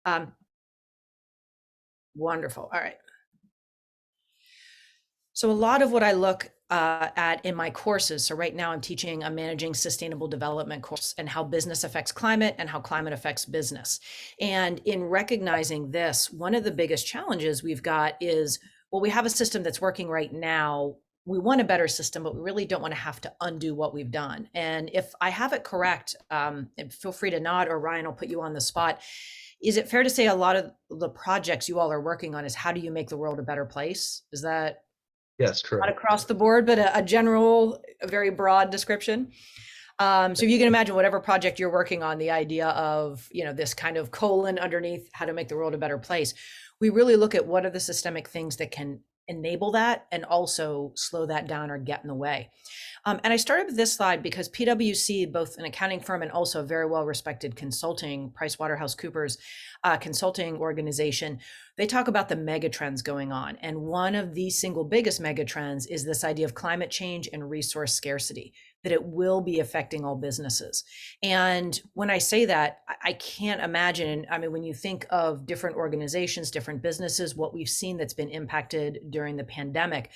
Um, Wonderful. All right. So a lot of what I look at in my courses, so right now I'm teaching a managing sustainable development course and how business affects climate and how climate affects business. And in recognizing this, one of the biggest challenges we've got is, well, we have a system that's working right now. We want a better system, but we really don't want to have to undo what we've done. And if I have it correct, and feel free to nod, or Ryan, I'll put you on the spot. Is it fair to say a lot of the projects you all are working on is how do you make the world a better place? Is that Yes, not correct. across the board, but a general, a very broad description? So you can imagine whatever project you're working on, the idea of, this kind of colon underneath how to make the world a better place. We really look at what are the systemic things that can enable that and also slow that down or get in the way. And I started with this slide because PwC, both an accounting firm and also a very well-respected consulting, PricewaterhouseCoopers consulting organization, they talk about the mega trends going on. And one of the single biggest mega trends is this idea of climate change and resource scarcity, that it will be affecting all businesses. And when I say that, I can't imagine, I mean, when you think of different organizations, different businesses, what we've seen that's been impacted during the pandemic,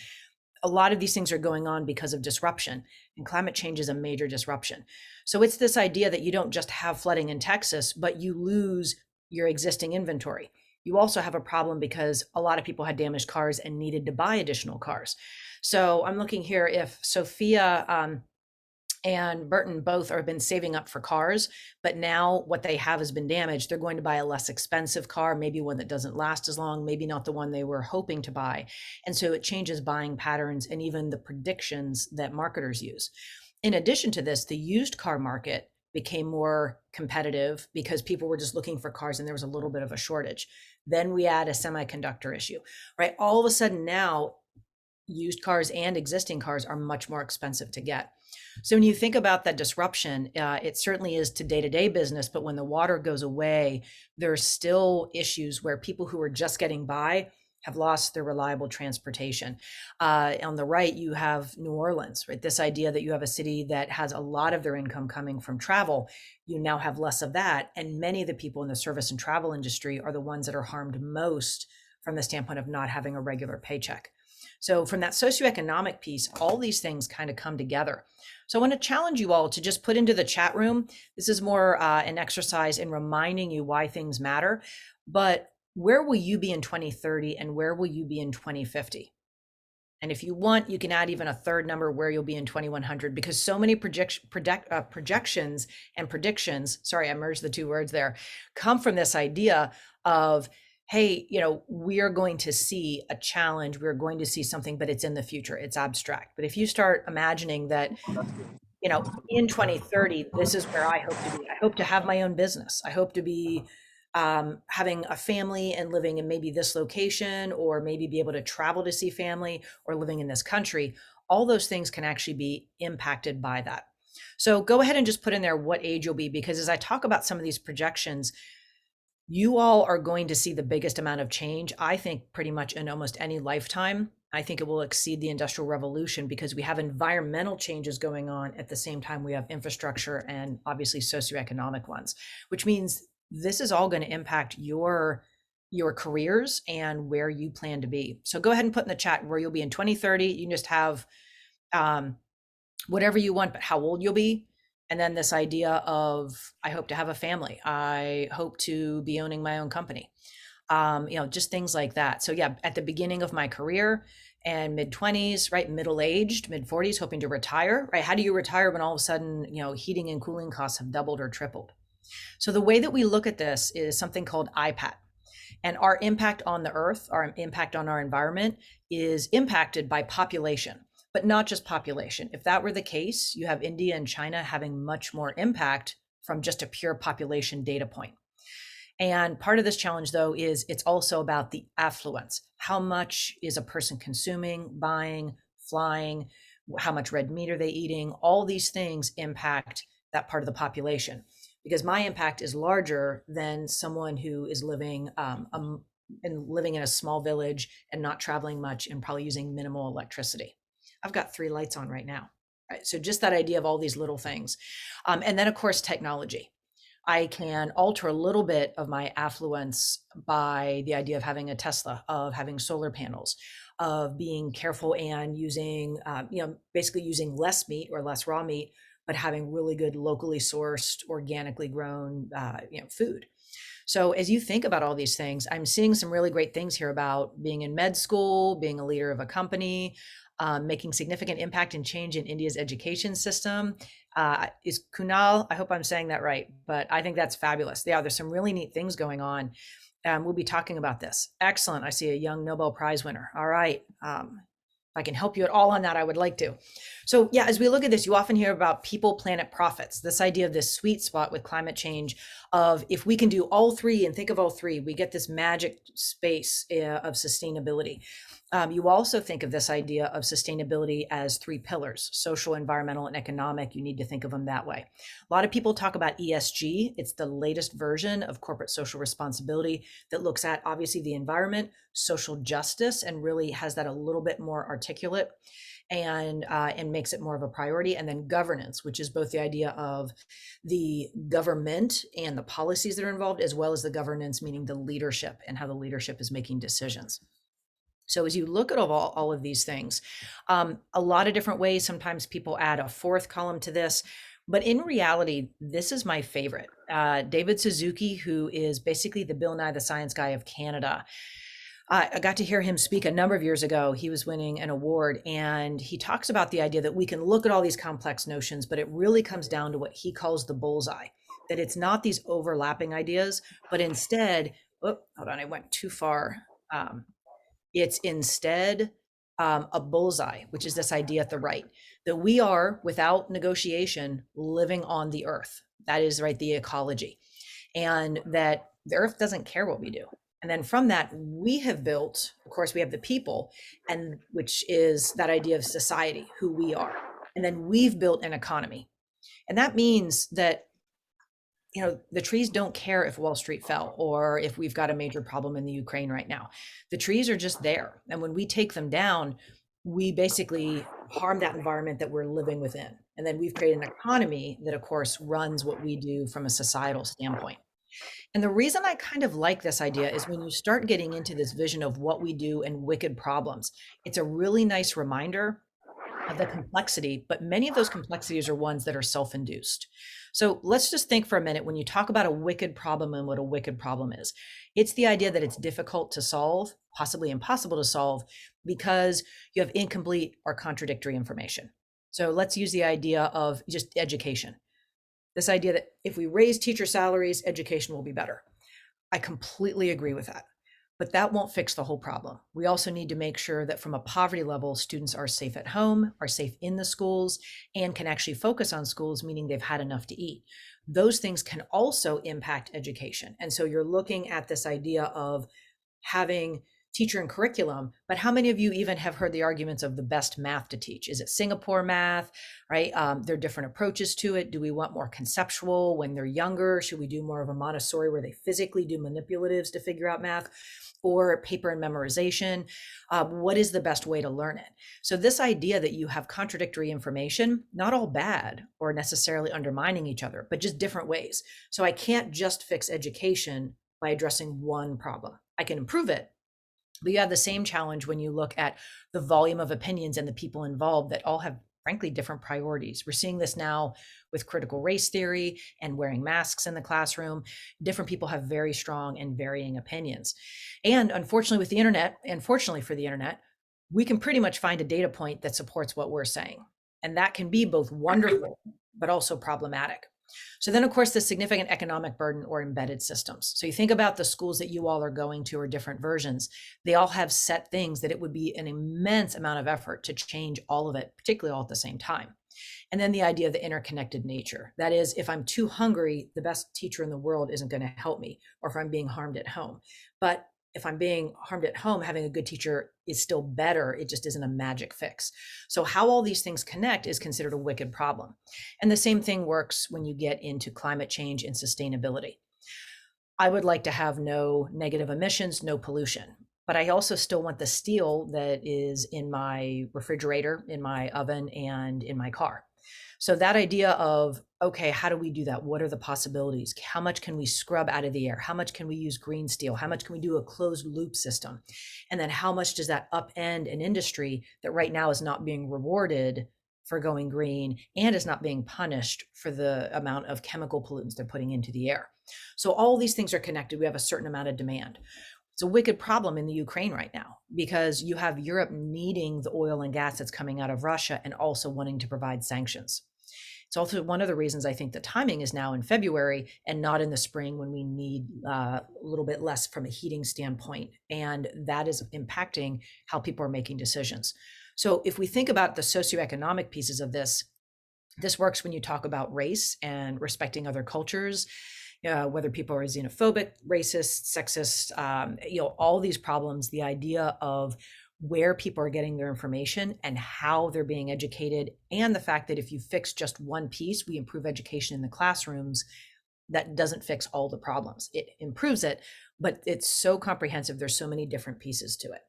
a lot of these things are going on because of disruption, and climate change is a major disruption. So it's this idea that you don't just have flooding in Texas, but you lose your existing inventory. You also have a problem because a lot of people had damaged cars and needed to buy additional cars. So I'm looking here if Sophia and Burton both have been saving up for cars, but now what they have has been damaged. They're going to buy a less expensive car, maybe one that doesn't last as long, maybe not the one they were hoping to buy. And so it changes buying patterns and even the predictions that marketers use. In addition to this, the used car market became more competitive because people were just looking for cars and there was a little bit of a shortage. Then we add a semiconductor issue, right? All of a sudden now, used cars and existing cars are much more expensive to get. So when you think about that disruption, it certainly is to day-to-day business, but when the water goes away, there's still issues where people who are just getting by have lost their reliable transportation. On the right, you have New Orleans, right? This idea that you have a city that has a lot of their income coming from travel, you now have less of that. And many of the people in the service and travel industry are the ones that are harmed most from the standpoint of not having a regular paycheck. So from that socioeconomic piece, all these things kind of come together. So I want to challenge you all to just put into the chat room. This is more an exercise in reminding you why things matter, but where will you be in 2030 and where will you be in 2050? And if you want, you can add even a third number where you'll be in 2100, because so many projections and predictions, sorry, I merged the two words there, come from this idea of, hey, we are going to see a challenge, we're going to see something, but it's in the future, it's abstract. But if you start imagining that, in 2030, this is where I hope to be. I hope to have my own business. I hope to be having a family and living in maybe this location, or maybe be able to travel to see family, or living in this country. All those things can actually be impacted by that. So go ahead and just put in there what age you'll be, because as I talk about some of these projections, you all are going to see the biggest amount of change, I think, pretty much in almost any lifetime. I think it will exceed the Industrial Revolution because we have environmental changes going on at the same time we have infrastructure and obviously socioeconomic ones, which means this is all going to impact your careers and where you plan to be. So go ahead and put in the chat where you'll be in 2030. You can just have whatever you want, but how old you'll be. And then this idea of, I hope to have a family. I hope to be owning my own company. Just things like that. So yeah, at the beginning of my career and mid-20s, right? Middle-aged, mid-40s, hoping to retire, right? How do you retire when all of a sudden, heating and cooling costs have doubled or tripled? So the way that we look at this is something called IPAT. And our impact on the earth, our impact on our environment is impacted by population, but not just population. If that were the case, you have India and China having much more impact from just a pure population data point. And part of this challenge, though, is it's also about the affluence. How much is a person consuming, buying, flying? How much red meat are they eating? All these things impact that part of the population, because my impact is larger than someone who is living in a small village and not traveling much and probably using minimal electricity. I've got 3 lights on right now. Right? So just that idea of all these little things. And then, of course, technology. I can alter a little bit of my affluence by the idea of having a Tesla, of having solar panels, of being careful and using, basically using less meat or less raw meat, but having really good locally sourced, organically grown, food. So as you think about all these things, I'm seeing some really great things here about being in med school, being a leader of a company, making significant impact and change in India's education system. Is Kunal, I hope I'm saying that right, but I think that's fabulous. Yeah, there's some really neat things going on. We'll be talking about this. Excellent. I see a young Nobel Prize winner. All right. If I can help you at all on that, I would like to. So yeah, as we look at this, you often hear about people, planet, profits, this idea of this sweet spot with climate change of if we can do all three and think of all three, we get this magic space of sustainability. You also think of this idea of sustainability as three pillars: social, environmental, and economic. You need to think of them that way. A lot of people talk about ESG. It's the latest version of corporate social responsibility that looks at obviously the environment, social justice, and really has that a little bit more articulate and makes it more of a priority. And then governance, which is both the idea of the government and the policies that are involved, as well as the governance, meaning the leadership and how the leadership is making decisions. So as you look at all of these things, a lot of different ways, sometimes people add a fourth column to this, but in reality, this is my favorite. David Suzuki, who is basically the Bill Nye the Science Guy of Canada. I got to hear him speak a number of years ago. He was winning an award, and he talks about the idea that we can look at all these complex notions, but it really comes down to what he calls the bullseye, that it's not these overlapping ideas, but instead, hold on, I went too far. It's instead a bullseye, which is this idea at the right, that we are, without negotiation, living on the earth. That is, right, the ecology. And that the earth doesn't care what we do. And then from that, we have built, of course, we have the people, and which is that idea of society, who we are. And then we've built an economy. And that means that the trees don't care if Wall Street fell or if we've got a major problem in the Ukraine right now. The trees are just there. And when we take them down, we basically harm that environment that we're living within. And then we've created an economy that, of course, runs what we do from a societal standpoint. And the reason I kind of like this idea is when you start getting into this vision of what we do and wicked problems, it's a really nice reminder of the complexity, but many of those complexities are ones that are self-induced. So let's just think for a minute, when you talk about a wicked problem and what a wicked problem is, it's the idea that it's difficult to solve, possibly impossible to solve, because you have incomplete or contradictory information. So let's use the idea of just education. This idea that if we raise teacher salaries, education will be better. I completely agree with that. But that won't fix the whole problem. We also need to make sure that from a poverty level, students are safe at home, are safe in the schools, and can actually focus on schools, meaning they've had enough to eat. Those things can also impact education. And so you're looking at this idea of having teacher and curriculum, but how many of you even have heard the arguments of the best math to teach? Is it Singapore math, right? There are different approaches to it. Do we want more conceptual when they're younger? Should we do more of a Montessori where they physically do manipulatives to figure out math, or paper and memorization? What is the best way to learn it? So this idea that you have contradictory information, not all bad or necessarily undermining each other, but just different ways. So I can't just fix education by addressing one problem. I can improve it, but you have the same challenge when you look at the volume of opinions and the people involved that all have, frankly, different priorities. We're seeing this now with critical race theory and wearing masks in the classroom. Different people have very strong and varying opinions. And unfortunately, with the internet, and fortunately for the internet, we can pretty much find a data point that supports what we're saying. And that can be both wonderful, but also problematic. So then, of course, the significant economic burden or embedded systems. So you think about the schools that you all are going to, or different versions, they all have set things that it would be an immense amount of effort to change all of it, particularly all at the same time. And then the idea of the interconnected nature. That is, if I'm too hungry, the best teacher in the world isn't going to help me, or if I'm being harmed at home. But if I'm being harmed at home, having a good teacher is still better. It just isn't a magic fix. So how all these things connect is considered a wicked problem. And the same thing works when you get into climate change and sustainability. I would like to have no negative emissions, no pollution, but I also still want the steel that is in my refrigerator, in my oven, and in my car. So that idea of, okay, how do we do that? What are the possibilities? How much can we scrub out of the air? How much can we use green steel? How much can we do a closed loop system? And then how much does that upend an industry that right now is not being rewarded for going green and is not being punished for the amount of chemical pollutants they're putting into the air? So all these things are connected. We have a certain amount of demand. It's a wicked problem in the Ukraine right now because you have Europe needing the oil and gas that's coming out of Russia and also wanting to provide sanctions. It's also one of the reasons I think the timing is now in February and not in the spring when we need a little bit less from a heating standpoint. And that is impacting how people are making decisions. So if we think about the socioeconomic pieces of this, this works when you talk about race and respecting other cultures, whether people are xenophobic, racist, sexist, all these problems, the idea of where people are getting their information and how they're being educated, and the fact that if you fix just one piece, we improve education in the classrooms, that doesn't fix all the problems. It improves it, but it's so comprehensive. There's so many different pieces to it.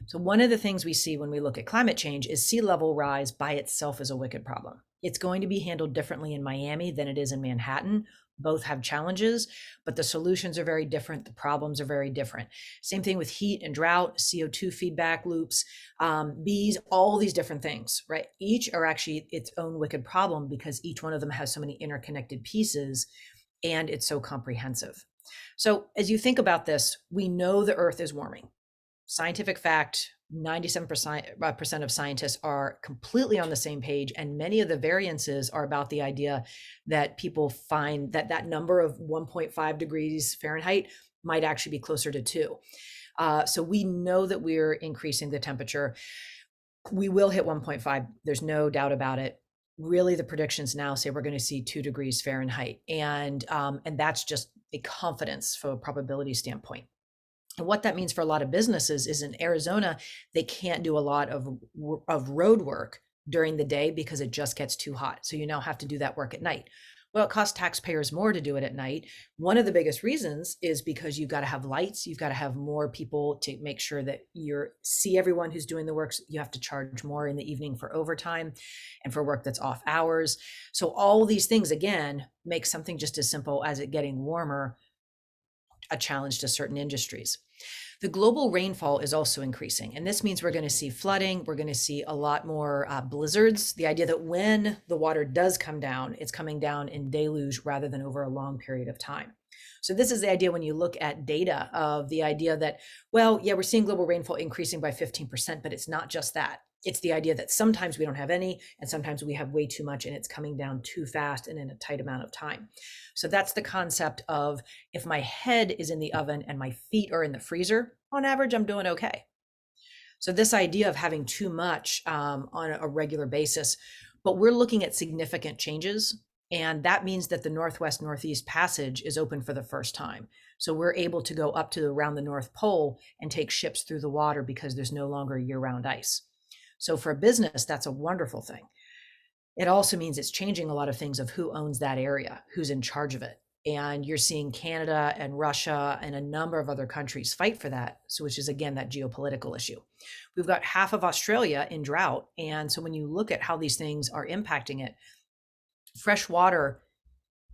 So one of the things we see when we look at climate change is sea level rise by itself is a wicked problem. It's going to be handled differently in Miami than it is in Manhattan. Both have challenges, but the solutions are very different. The problems are very different. Same thing with heat and drought, CO2 feedback loops, bees, all these different things, right? Each are actually its own wicked problem because each one of them has so many interconnected pieces and it's so comprehensive. So as you think about this, we know the Earth is warming. Scientific fact, 97% of scientists are completely on the same page, and many of the variances are about the idea that people find that that number of 1.5 degrees Fahrenheit might actually be closer to 2. So we know that we're increasing the temperature. We will hit 1.5. There's no doubt about it. Really, the predictions now say we're going to see 2 degrees Fahrenheit, and that's just a confidence from a probability standpoint. And what that means for a lot of businesses is in Arizona, they can't do a lot of road work during the day because it just gets too hot. So you now have to do that work at night. Well, it costs taxpayers more to do it at night. One of the biggest reasons is because you've got to have lights. You've got to have more people to make sure that you see everyone who's doing the work. You have to charge more in the evening for overtime and for work that's off hours. So all these things, again, make something just as simple as it getting warmer a challenge to certain industries. The global rainfall is also increasing, and this means we're going to see flooding. We're going to see a lot more blizzards. The idea that when the water does come down, it's coming down in deluge rather than over a long period of time. So this is the idea when you look at data of the idea that, well, yeah, we're seeing global rainfall increasing by 15%, but it's not just that. It's the idea that sometimes we don't have any, and sometimes we have way too much, and it's coming down too fast and in a tight amount of time. So that's the concept of if my head is in the oven and my feet are in the freezer, on average, I'm doing okay. So this idea of having too much on a regular basis, but we're looking at significant changes. And that means that the Northwest Northeast Passage is open for the first time. So we're able to go up to around the North Pole and take ships through the water because there's no longer year-round ice. So for a business, that's a wonderful thing. It also means it's changing a lot of things of who owns that area, who's in charge of it. And you're seeing Canada and Russia and a number of other countries fight for that. So, which is again, that geopolitical issue. We've got half of Australia in drought. And so when you look at how these things are impacting it, fresh water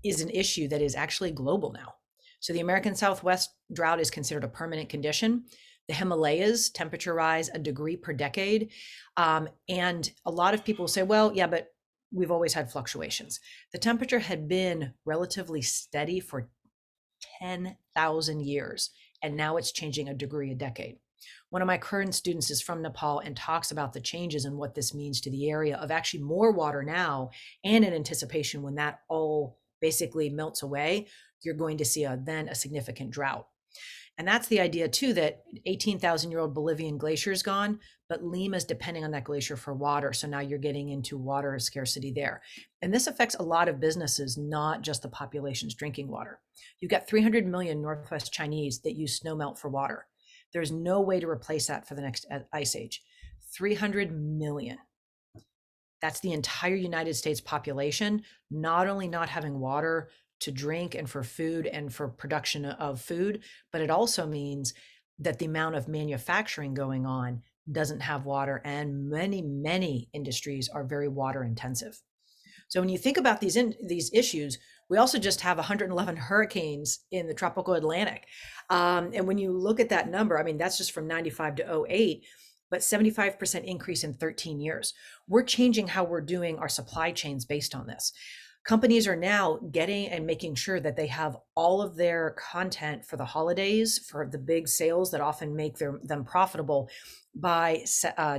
is an issue that is actually global now. So the American Southwest drought is considered a permanent condition. The Himalayas temperature rise a degree per decade. And a lot of people say, well, yeah, but we've always had fluctuations. The temperature had been relatively steady for 10,000 years, and now it's changing a degree a decade. One of my current students is from Nepal and talks about the changes and what this means to the area of actually more water now, and in anticipation when that all basically melts away, you're going to see then a significant drought. And that's the idea too, that 18,000-year-old Bolivian glacier is gone, but Lima is depending on that glacier for water. So now you're getting into water scarcity there. And this affects a lot of businesses, not just the population's drinking water. You've got 300 million Northwest Chinese that use snowmelt for water. There's no way to replace that for the next ice age. 300 million. That's the entire United States population, not only not having water to drink and for food and for production of food, but it also means that the amount of manufacturing going on doesn't have water, and many industries are very water intensive. So when you think about these issues, we also just have 111 hurricanes in the tropical Atlantic. And when you look at that number, I mean, that's just from 95 to '08, but 75% increase in 13 years. We're changing how we're doing our supply chains based on this. Companies are now getting and making sure that they have all of their content for the holidays, for the big sales that often make them profitable by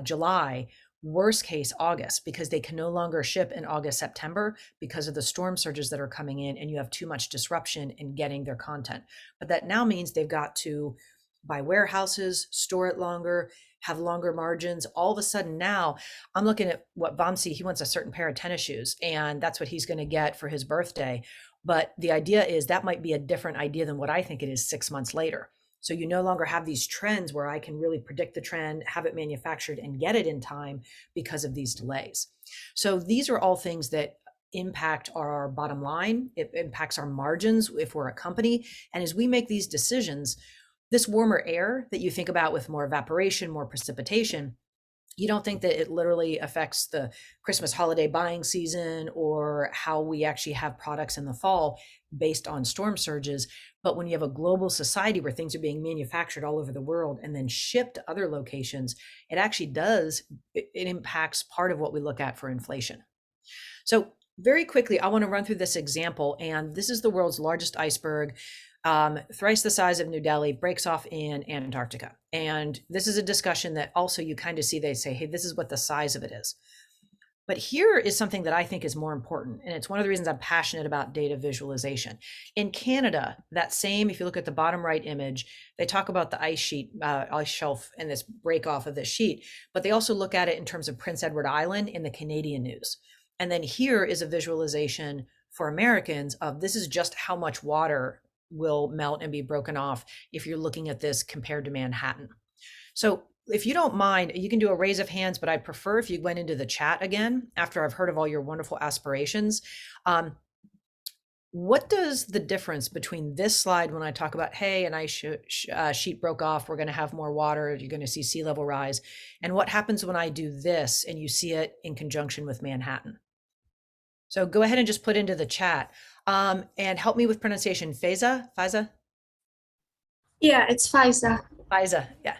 July, worst case August, because they can no longer ship in August, September because of the storm surges that are coming in, and you have too much disruption in getting their content. But that now means they've got to buy warehouses, store it longer, have longer margins. All of a sudden now I'm looking at what Vamsi, he wants a certain pair of tennis shoes, and that's what he's going to get for his birthday. But the idea is that might be a different idea than what I think it is 6 months later. So you no longer have these trends where I can really predict the trend, have it manufactured, and get it in time because of these delays. So these are all things that impact our bottom line. It impacts our margins if we're a company. And as we make these decisions, this warmer air that you think about with more evaporation, more precipitation, you don't think that it literally affects the Christmas holiday buying season or how we actually have products in the fall based on storm surges. But when you have a global society where things are being manufactured all over the world and then shipped to other locations, it actually does, it impacts part of what we look at for inflation. So very quickly, I want to run through this example. And this is the world's largest iceberg, thrice the size of New Delhi, breaks off in Antarctica. And this is a discussion that also you kind of see, they say, hey, this is what the size of it is. But here is something that I think is more important. And it's one of the reasons I'm passionate about data visualization. In Canada, that same, if you look at the bottom right image, they talk about the ice sheet, ice shelf and this break off of this sheet, but they also look at it in terms of Prince Edward Island in the Canadian news. And then here is a visualization for Americans of this is just how much water will melt and be broken off if you're looking at this compared to Manhattan. So if you don't mind, you can do a raise of hands, but I'd prefer if you went into the chat again after I've heard of all your wonderful aspirations. What does the difference between this slide when I talk about, hey, an ice sheet broke off, we're going to have more water, you're going to see sea level rise, and what happens when I do this and you see it in conjunction with Manhattan? So go ahead and just put into the chat and help me with pronunciation. Faiza? Yeah, it's Faiza. Faiza, yeah.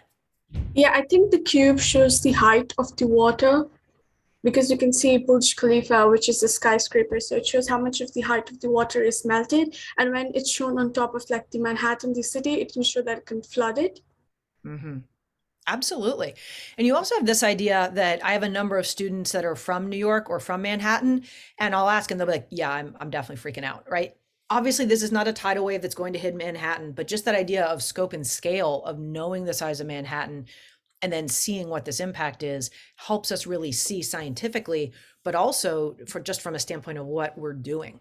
Yeah, I think the cube shows the height of the water because you can see Burj Khalifa, which is a skyscraper. So it shows how much of the height of the water is melted. And when it's shown on top of like the Manhattan, the city, it can show that it can flood it. Mm-hmm. Absolutely. And you also have this idea that I have a number of students that are from New York or from Manhattan, and I'll ask and they'll be like, yeah, I'm definitely freaking out, right? Obviously, this is not a tidal wave that's going to hit Manhattan, but just that idea of scope and scale of knowing the size of Manhattan and then seeing what this impact is helps us really see scientifically, but also just from a standpoint of what we're doing.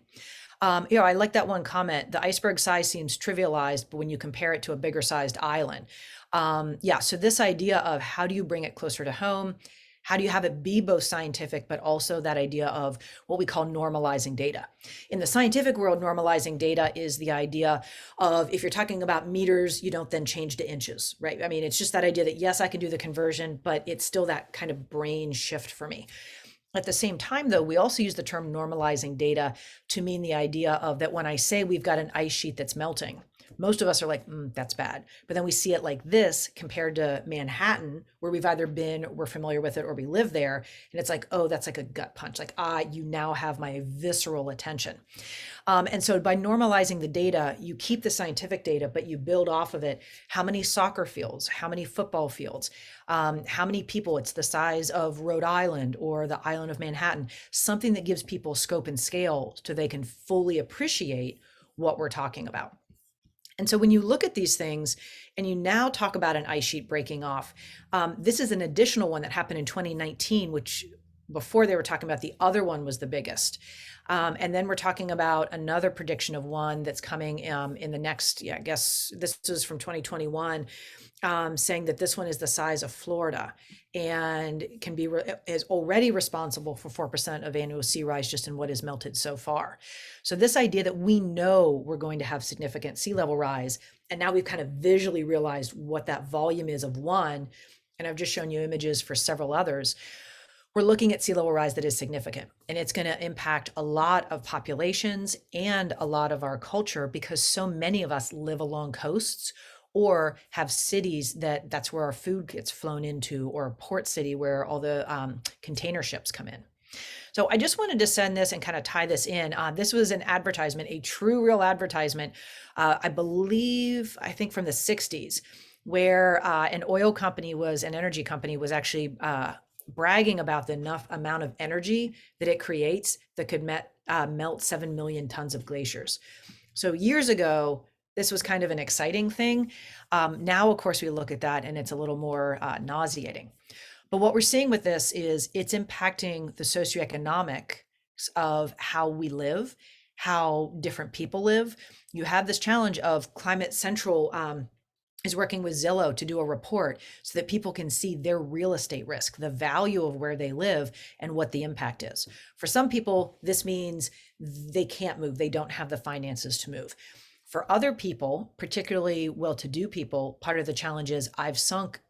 I like that one comment. The iceberg size seems trivialized, but when you compare it to a bigger sized island. So this idea of how do you bring it closer to home? How do you have it be both scientific, but also that idea of what we call normalizing data? In the scientific world, normalizing data is the idea of if you're talking about meters, you don't then change to inches, right? I mean, it's just that idea that, yes, I can do the conversion, but it's still that kind of brain shift for me. At the same time, though, we also use the term normalizing data to mean the idea of that when I say we've got an ice sheet that's melting, most of us are like, that's bad. But then we see it like this compared to Manhattan, where we've either been, we're familiar with it, or we live there. And it's like, oh, that's like a gut punch. Like, you now have my visceral attention. And so by normalizing the data, you keep the scientific data, but you build off of it how many soccer fields, how many football fields, how many people, it's the size of Rhode Island or the island of Manhattan, something that gives people scope and scale so they can fully appreciate what we're talking about. And so when you look at these things and you now talk about an ice sheet breaking off, this is an additional one that happened in 2019, which before they were talking about the other one was the biggest. And then we're talking about another prediction of one that's coming in the next, I guess this is from 2021, saying that this one is the size of Florida and is already responsible for 4% of annual sea rise just in what is melted so far. So this idea that we know we're going to have significant sea level rise, and now we've kind of visually realized what that volume is of one, and I've just shown you images for several others. we're looking at sea level rise that is significant, and it's going to impact a lot of populations and a lot of our culture, because so many of us live along coasts or have cities that's where our food gets flown into, or a port city where all the container ships come in. So I just wanted to send this and kind of tie this in. This was an advertisement, a true real advertisement, I think from the 60s, where an energy company was actually bragging about the enough amount of energy that it creates that could melt 7 million tons of glaciers. So years ago, this was kind of an exciting thing. Now, of course, we look at that and it's a little more nauseating. But what we're seeing with this is it's impacting the socioeconomics of how we live, how different people live. You have this challenge of Climate Central is working with Zillow to do a report so that people can see their real estate risk, the value of where they live, and what the impact is. For some people, this means they can't move. They don't have the finances to move. For other people, particularly well-to-do people, part of the challenge is I've sunk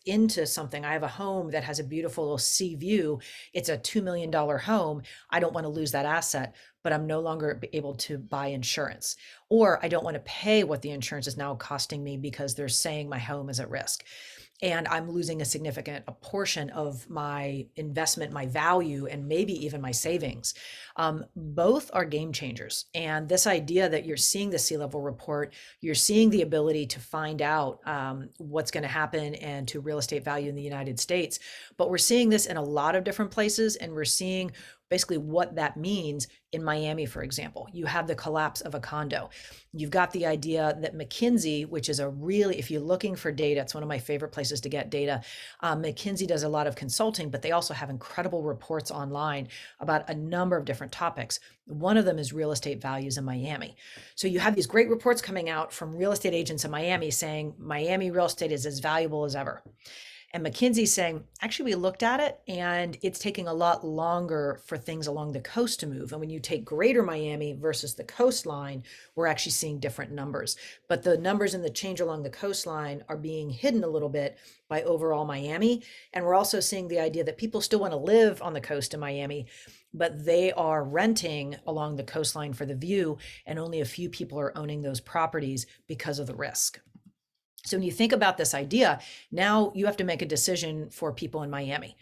into something. I have a home that has a beautiful sea view. It's a $2 million home. I don't want to lose that asset, but I'm no longer able to buy insurance, or I don't want to pay what the insurance is now costing me because they're saying my home is at risk. And I'm losing a portion of my investment, my value, and maybe even my savings. Both are game changers. And this idea that you're seeing the sea level report, you're seeing the ability to find out what's going to happen and to real estate value in the United States. But we're seeing this in a lot of different places, and we're seeing basically what that means in Miami, for example. You have the collapse of a condo. You've got the idea that McKinsey, which is if you're looking for data, it's one of my favorite places to get data. McKinsey does a lot of consulting, but they also have incredible reports online about a number of different topics. One of them is real estate values in Miami. So you have these great reports coming out from real estate agents in Miami saying Miami real estate is as valuable as ever. And McKinsey's saying, actually, we looked at it and it's taking a lot longer for things along the coast to move. And when you take greater Miami versus the coastline, we're actually seeing different numbers. But the numbers in the change along the coastline are being hidden a little bit by overall Miami. And we're also seeing the idea that people still want to live on the coast in Miami, but they are renting along the coastline for the view, and only a few people are owning those properties because of the risk. So when you think about this idea, now you have to make a decision for people in Miami.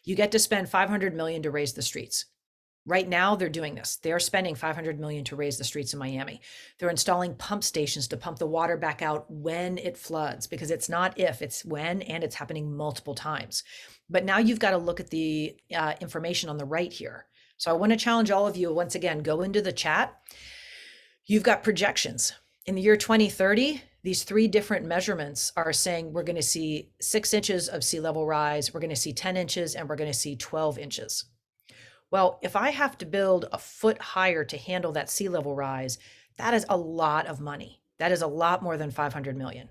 You get to spend $500 million to raise the streets. Right now, they're doing this. They're spending $500 million to raise the streets in Miami. They're installing pump stations to pump the water back out when it floods, because it's not if, it's when, and it's happening multiple times. But now you've got to look at the information on the right here. So I want to challenge all of you, once again, go into the chat. You've got projections. In the year 2030, these three different measurements are saying we're going to see 6 inches of sea level rise, we're going to see 10 inches, and we're going to see 12 inches. Well, if I have to build a foot higher to handle that sea level rise, that is a lot of money. That is a lot more than 500 million.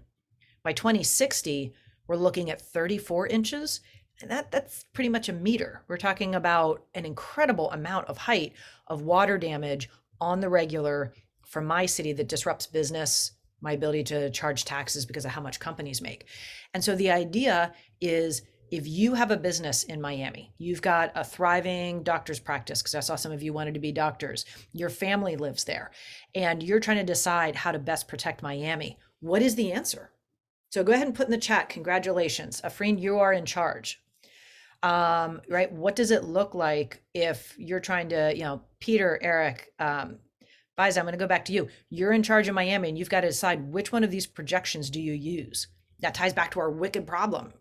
By 2060, we're looking at 34 inches, and that's pretty much a meter. We're talking about an incredible amount of height of water damage on the regular from my city that disrupts business, my ability to charge taxes because of how much companies make. And so the idea is, if you have a business in Miami, you've got a thriving doctor's practice, because I saw some of you wanted to be doctors, your family lives there, and you're trying to decide how to best protect Miami, what is the answer? So go ahead and put in the chat, congratulations, Afreen, you are in charge. Right? What does it look like if you're trying to, Peter, Eric, Faiza, I'm going to go back to you. You're in charge of Miami, and you've got to decide which one of these projections do you use. That ties back to our wicked problem,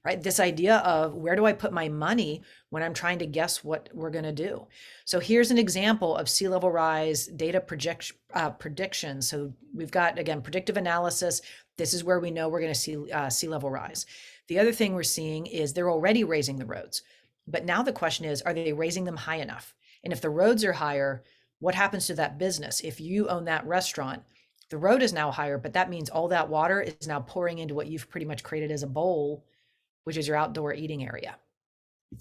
right? This idea of, where do I put my money when I'm trying to guess what we're going to do? So here's an example of sea level rise data prediction. So we've got, again, predictive analysis. This is where we know we're going to see sea level rise. The other thing we're seeing is they're already raising the roads. But now the question is, are they raising them high enough? And if the roads are higher, what happens to that business? If you own that restaurant, the road is now higher, but that means all that water is now pouring into what you've pretty much created as a bowl, which is your outdoor eating area.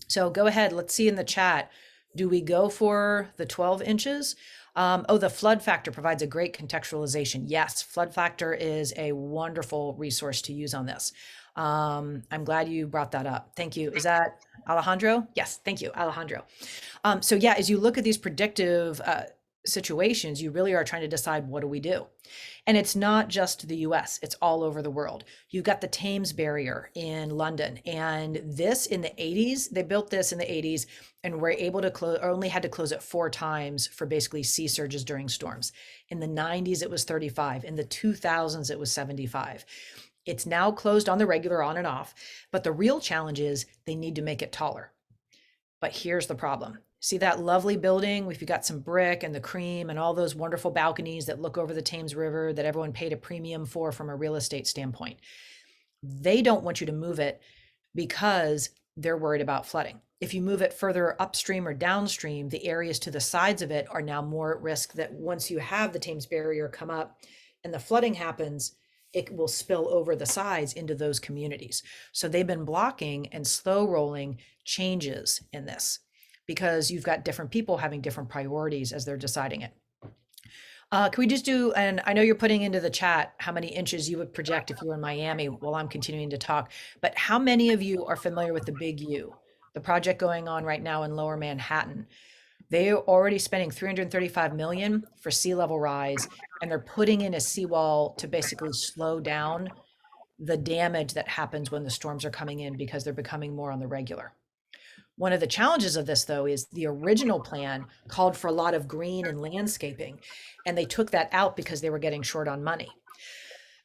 So go ahead, let's see in the chat. Do we go for the 12 inches? Oh, the flood factor provides a great contextualization. Yes, flood factor is a wonderful resource to use on this. I'm glad you brought that up. Thank you. Is that Alejandro? Yes, thank you, Alejandro. So yeah, as you look at these predictive situations, you really are trying to decide, what do we do? And it's not just the US, it's all over the world. You've got the Thames Barrier in London. And this in the 80s, they built this in the 80s and were able to close, or only had to close it 4 times for basically sea surges during storms. In the 90s, it was 35. In the 2000s, it was 75. It's now closed on the regular, on and off. But the real challenge is they need to make it taller. But here's the problem. See that lovely building? We've got some brick and the cream and all those wonderful balconies that look over the Thames River that everyone paid a premium for from a real estate standpoint. They don't want you to move it because they're worried about flooding. If you move it further upstream or downstream, the areas to the sides of it are now more at risk that once you have the Thames Barrier come up and the flooding happens, it will spill over the sides into those communities. So they've been blocking and slow rolling changes in this because you've got different people having different priorities as they're deciding it. Can we just do, and I know you're putting into the chat how many inches you would project if you were in Miami while I'm continuing to talk, but how many of you are familiar with the Big U, the project going on right now in Lower Manhattan? They are already spending 335 million for sea level rise, and they're putting in a seawall to basically slow down the damage that happens when the storms are coming in because they're becoming more on the regular. One of the challenges of this, though, is the original plan called for a lot of green and landscaping, and they took that out because they were getting short on money.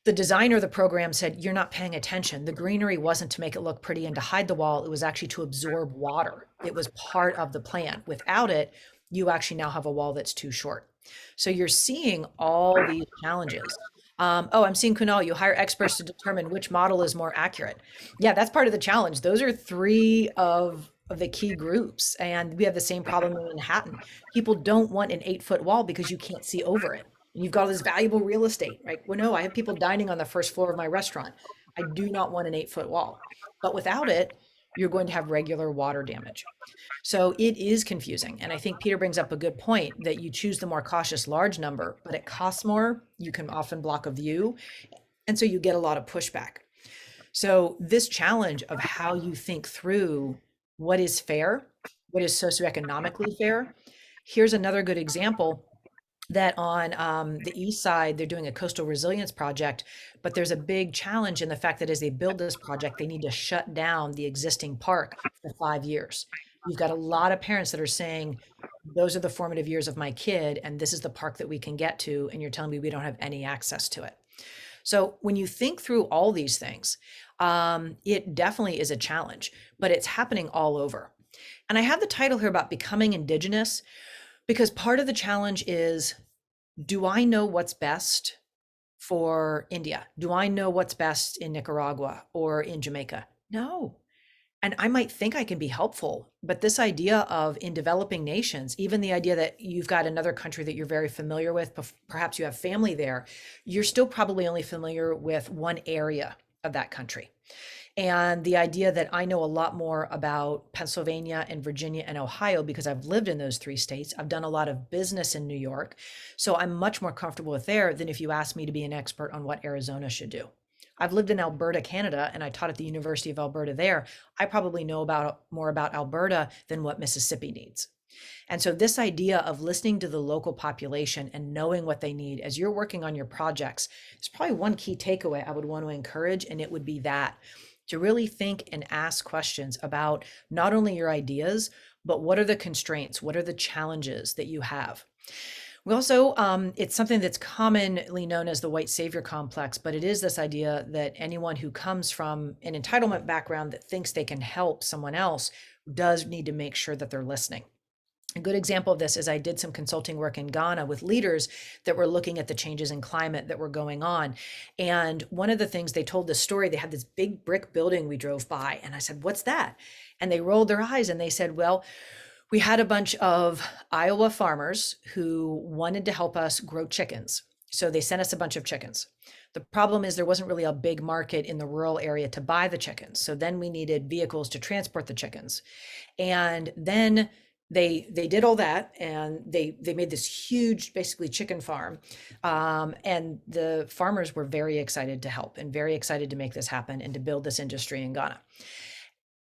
The designer of the program said, you're not paying attention. The greenery wasn't to make it look pretty and to hide the wall. It was actually to absorb water. It was part of the plan. Without it, you actually now have a wall that's too short. So you're seeing all these challenges. Oh, I'm seeing Kunal, you hire experts to determine which model is more accurate. Yeah, that's part of the challenge. Those are 3 of the key groups. And we have the same problem in Manhattan. People don't want an 8-foot wall because you can't see over it. And you've got all this valuable real estate, right? Well, no, I have people dining on the first floor of my restaurant. I do not want an 8-foot wall. But without it, you're going to have regular water damage. So it is confusing. And I think Peter brings up a good point that you choose the more cautious large number, but it costs more. You can often block a view. And so you get a lot of pushback. So this challenge of how you think through what is fair, what is socioeconomically fair. Here's another good example that on the east side, they're doing a coastal resilience project, but there's a big challenge in the fact that as they build this project, they need to shut down the existing park for 5 years. You've got a lot of parents that are saying, those are the formative years of my kid, and this is the park that we can get to, and you're telling me we don't have any access to it. So when you think through all these things, it definitely is a challenge, but it's happening all over. And I have the title here about becoming indigenous because part of the challenge is, do I know what's best for India? Do I know what's best in Nicaragua or in Jamaica? No. And I might think I can be helpful, but this idea of in developing nations, even the idea that you've got another country that you're very familiar with, perhaps you have family there, you're still probably only familiar with one area of that country. And the idea that I know a lot more about Pennsylvania and Virginia and Ohio because I've lived in those 3 states. I've done a lot of business in New York. So I'm much more comfortable with there than if you asked me to be an expert on what Arizona should do. I've lived in Alberta, Canada, and I taught at the University of Alberta there. I probably know more about Alberta than what Mississippi needs. And so this idea of listening to the local population and knowing what they need as you're working on your projects is probably one key takeaway I would want to encourage, and it would be that to really think and ask questions about not only your ideas, but what are the constraints? What are the challenges that you have? We also, it's something that's commonly known as the white savior complex, but it is this idea that anyone who comes from an entitlement background that thinks they can help someone else does need to make sure that they're listening. A good example of this is I did some consulting work in Ghana with leaders that were looking at the changes in climate that were going on. And one of the things they told this story, they had this big brick building we drove by. And I said, what's that? And they rolled their eyes and they said, well, we had a bunch of Iowa farmers who wanted to help us grow chickens. So they sent us a bunch of chickens. The problem is there wasn't really a big market in the rural area to buy the chickens. So then we needed vehicles to transport the chickens. And then they did all that, and they made this huge, basically chicken farm, and the farmers were very excited to help and very excited to make this happen and to build this industry in Ghana.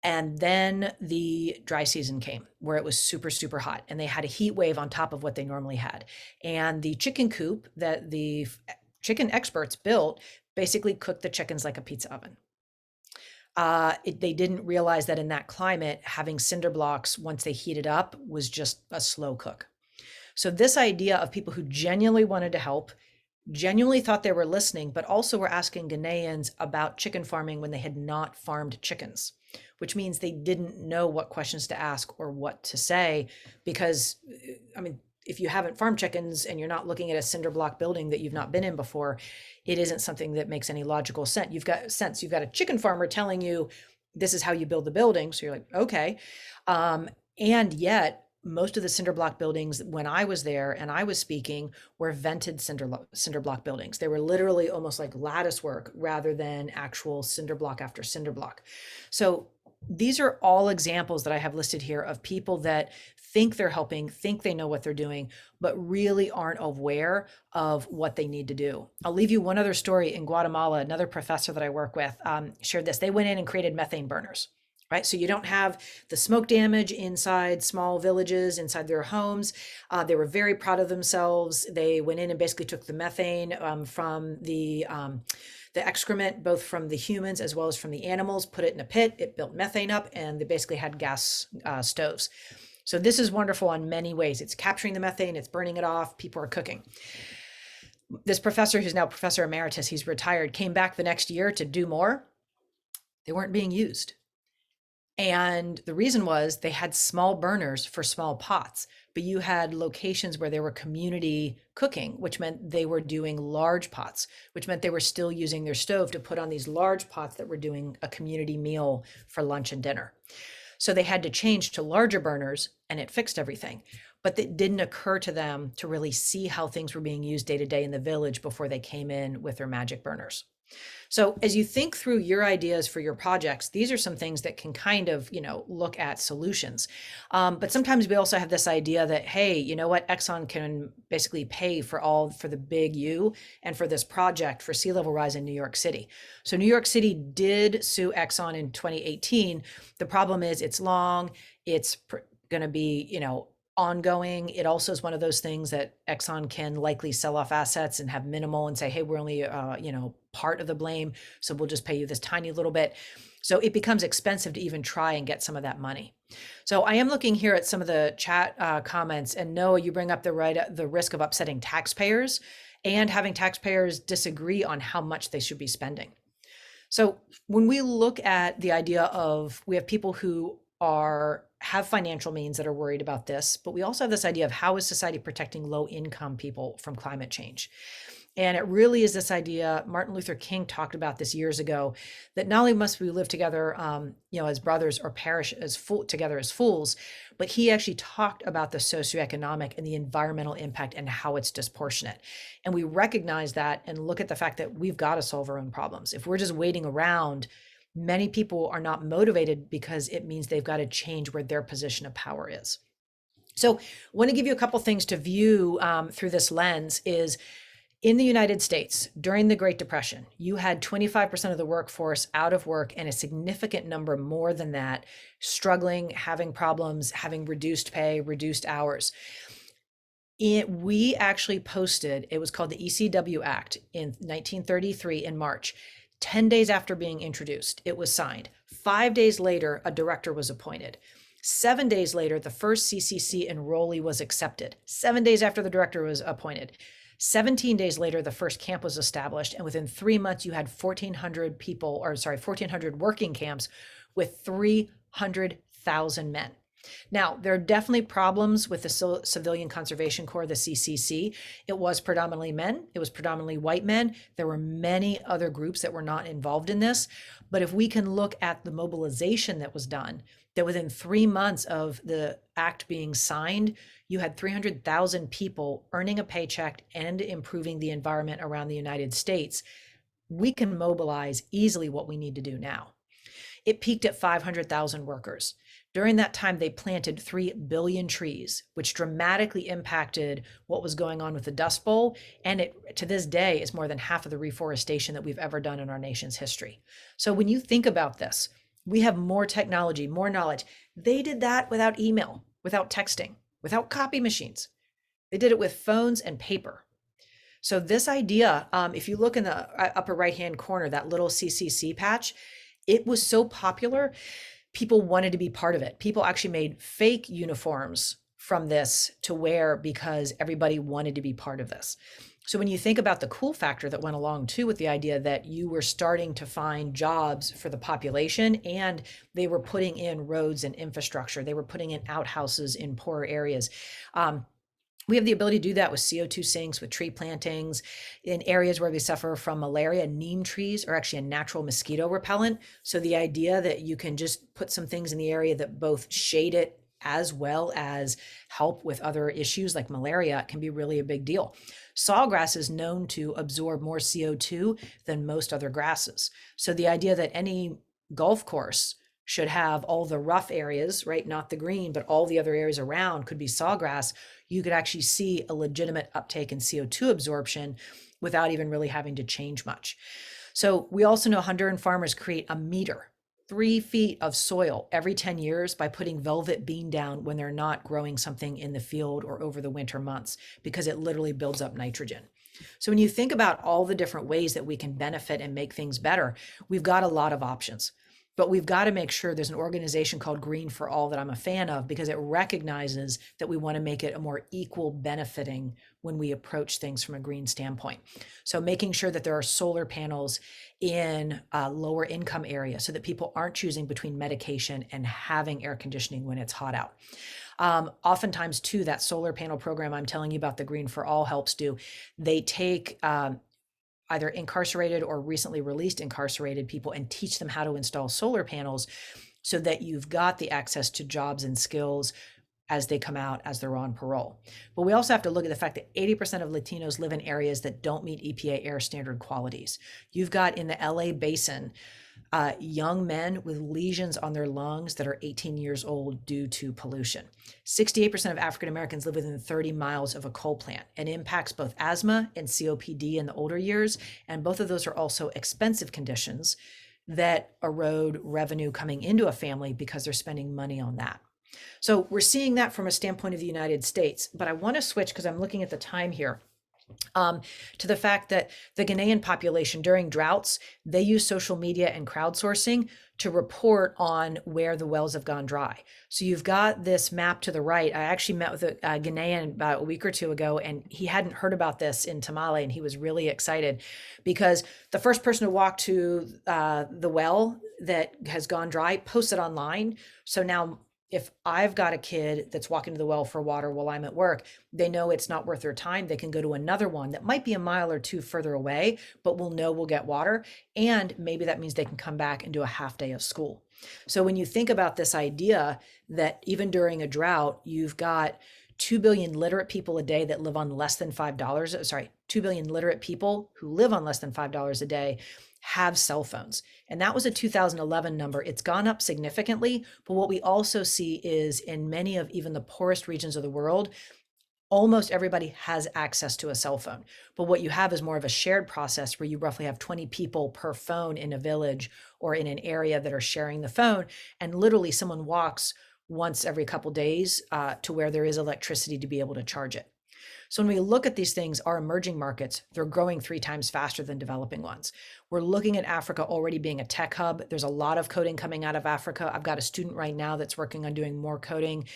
And then the dry season came where it was super, super hot, and they had a heat wave on top of what they normally had. And the chicken coop that the chicken experts built basically cooked the chickens like a pizza oven. They didn't realize that in that climate, having cinder blocks once they heated up was just a slow cook. So this idea of people who genuinely wanted to help, genuinely thought they were listening, but also were asking Ghanaians about chicken farming when they had not farmed chickens, which means they didn't know what questions to ask or what to say. Because, I mean, if you haven't farmed chickens and you're not looking at a cinder block building that you've not been in before, it isn't something that makes any logical sense. You've got a chicken farmer telling you this is how you build the building. So you're like, okay. And yet most of the cinder block buildings when I was there and I was speaking were vented cinder block buildings. They were literally almost like lattice work rather than actual cinder block after cinder block. So these are all examples that I have listed here of people that think they're helping, think they know what they're doing, but really aren't aware of what they need to do. I'll leave you one other story. In Guatemala, another professor that I work with shared this. They went in and created methane burners. Right? So you don't have the smoke damage inside small villages, inside their homes. They were very proud of themselves. They went in and basically took the methane from the excrement, both from the humans as well as from the animals, put it in a pit, it built methane up, and they basically had gas stoves. So this is wonderful on many ways. It's capturing the methane, it's burning it off, people are cooking. This professor, who's now Professor Emeritus, he's retired, came back the next year to do more. They weren't being used. And the reason was they had small burners for small pots, but you had locations where there were community cooking, which meant they were doing large pots, which meant they were still using their stove to put on these large pots that were doing a community meal for lunch and dinner. So they had to change to larger burners, and it fixed everything. But it didn't occur to them to really see how things were being used day to day in the village before they came in with their magic burners. So as you think through your ideas for your projects, these are some things that can kind of, look at solutions. But sometimes we also have this idea that, hey, you know what, Exxon can basically pay for the big U and for this project for sea level rise in New York City. So New York City did sue Exxon in 2018. The problem is it's long, it's going to be, ongoing. It also is one of those things that Exxon can likely sell off assets and have minimal and say, hey, we're only, part of the blame. So we'll just pay you this tiny little bit. So it becomes expensive to even try and get some of that money. So I am looking here at some of the chat comments, and Noah, you bring up the risk of upsetting taxpayers and having taxpayers disagree on how much they should be spending. So when we look at the idea of, we have people who have financial means that are worried about this, but we also have this idea of how is society protecting low income people from climate change? And it really is this idea, Martin Luther King talked about this years ago, that not only must we live together, as brothers or perish together as fools, but he actually talked about the socioeconomic and the environmental impact and how it's disproportionate. And we recognize that and look at the fact that we've got to solve our own problems. If we're just waiting around, many people are not motivated because it means they've got to change where their position of power is. So I want to give you a couple things to view through this lens is, in the United States, during the Great Depression, you had 25% of the workforce out of work and a significant number more than that struggling, having problems, having reduced pay, reduced hours. We actually posted, it was called the ECW Act in 1933 in March. 10 days after being introduced, it was signed. 5 days later, a director was appointed. 7 days later, the first CCC enrollee was accepted. 7 days after the director was appointed. 17 days later, the first camp was established, and within 3 months, you had 1,400 working camps with 300,000 men. Now, there are definitely problems with the Civilian Conservation Corps, the CCC. It was predominantly men. It was predominantly white men. There were many other groups that were not involved in this. But if we can look at the mobilization that was done, that within 3 months of the act being signed, you had 300,000 people earning a paycheck and improving the environment around the United States, we can mobilize easily what we need to do now. It peaked at 500,000 workers. During that time, they planted 3 billion trees, which dramatically impacted what was going on with the Dust Bowl. And it, to this day, is more than half of the reforestation that we've ever done in our nation's history. So when you think about this, we have more technology, more knowledge. They did that without email, without texting, without copy machines. They did it with phones and paper. So this idea, if you look in the upper right-hand corner, that little CCC patch, it was so popular, people wanted to be part of it. People actually made fake uniforms from this to wear because everybody wanted to be part of this. So when you think about the cool factor that went along too with the idea that you were starting to find jobs for the population, and they were putting in roads and infrastructure, they were putting in outhouses in poorer areas. We have the ability to do that with CO2 sinks, with tree plantings. In areas where we suffer from malaria, neem trees are actually a natural mosquito repellent. So the idea that you can just put some things in the area that both shade it as well as help with other issues like malaria can be really a big deal. Sawgrass is known to absorb more CO2 than most other grasses. So the idea that any golf course should have all the rough areas, right? Not the green, but all the other areas around could be sawgrass. You could actually see a legitimate uptake in CO2 absorption without even really having to change much. So we also know hunter and farmers create a meter, 3 feet of soil every 10 years by putting velvet bean down when they're not growing something in the field or over the winter months, because it literally builds up nitrogen. So when you think about all the different ways that we can benefit and make things better, we've got a lot of options. But we've got to make sure there's an organization called Green for All that I'm a fan of, because it recognizes that we want to make it a more equal benefiting when we approach things from a green standpoint. So making sure that there are solar panels in lower income areas so that people aren't choosing between medication and having air conditioning when it's hot out. Oftentimes too, that solar panel program I'm telling you about, the Green for All helps do, they take either incarcerated or recently released incarcerated people and teach them how to install solar panels so that you've got the access to jobs and skills as they come out, as they're on parole. But we also have to look at the fact that 80% of Latinos live in areas that don't meet EPA air standard qualities. You've got in the LA basin, young men with lesions on their lungs that are 18 years old due to pollution. 68% of African Americans live within 30 miles of a coal plant, and impacts both asthma and COPD in the older years. And both of those are also expensive conditions that erode revenue coming into a family because they're spending money on that. So we're seeing that from a standpoint of the United States, but I want to switch, because I'm looking at the time here, to the fact that the Ghanaian population during droughts, they use social media and crowdsourcing to report on where the wells have gone dry. So you've got this map to the right. I actually met with a Ghanaian about a week or two ago, and he hadn't heard about this in Tamale, and he was really excited because the first person to walk to the well that has gone dry posted online. So now if I've got a kid that's walking to the well for water while I'm at work, they know it's not worth their time. They can go to another one that might be a mile or two further away, but we'll know we'll get water. And maybe that means they can come back and do a half day of school. So when you think about this idea that even during a drought, you've got 2 billion literate people a day that live on less than $5, 2 billion literate people who live on less than $5 a day have cell phones. And that was a 2011 number. It's gone up significantly. But what we also see is in many of even the poorest regions of the world, almost everybody has access to a cell phone. But what you have is more of a shared process where you roughly have 20 people per phone in a village or in an area that are sharing the phone. And literally someone walks once every couple days to where there is electricity to be able to charge it. So when we look at these things, our emerging markets, they're growing 3 times faster than developing ones. We're looking at Africa already being a tech hub. There's a lot of coding coming out of Africa. I've got a student right now that's working on doing more coding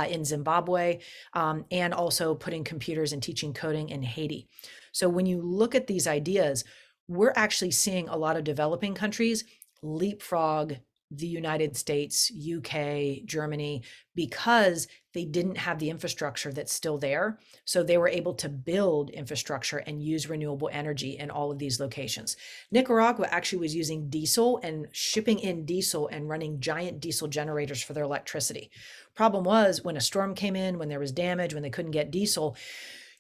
in Zimbabwe, and also putting computers and teaching coding in Haiti. So when you look at these ideas, we're actually seeing a lot of developing countries leapfrog the United States, UK, Germany, because they didn't have the infrastructure that's still there. So they were able to build infrastructure and use renewable energy in all of these locations. Nicaragua actually was using diesel and shipping in diesel and running giant diesel generators for their electricity. Problem was, when a storm came in, when there was damage, when they couldn't get diesel,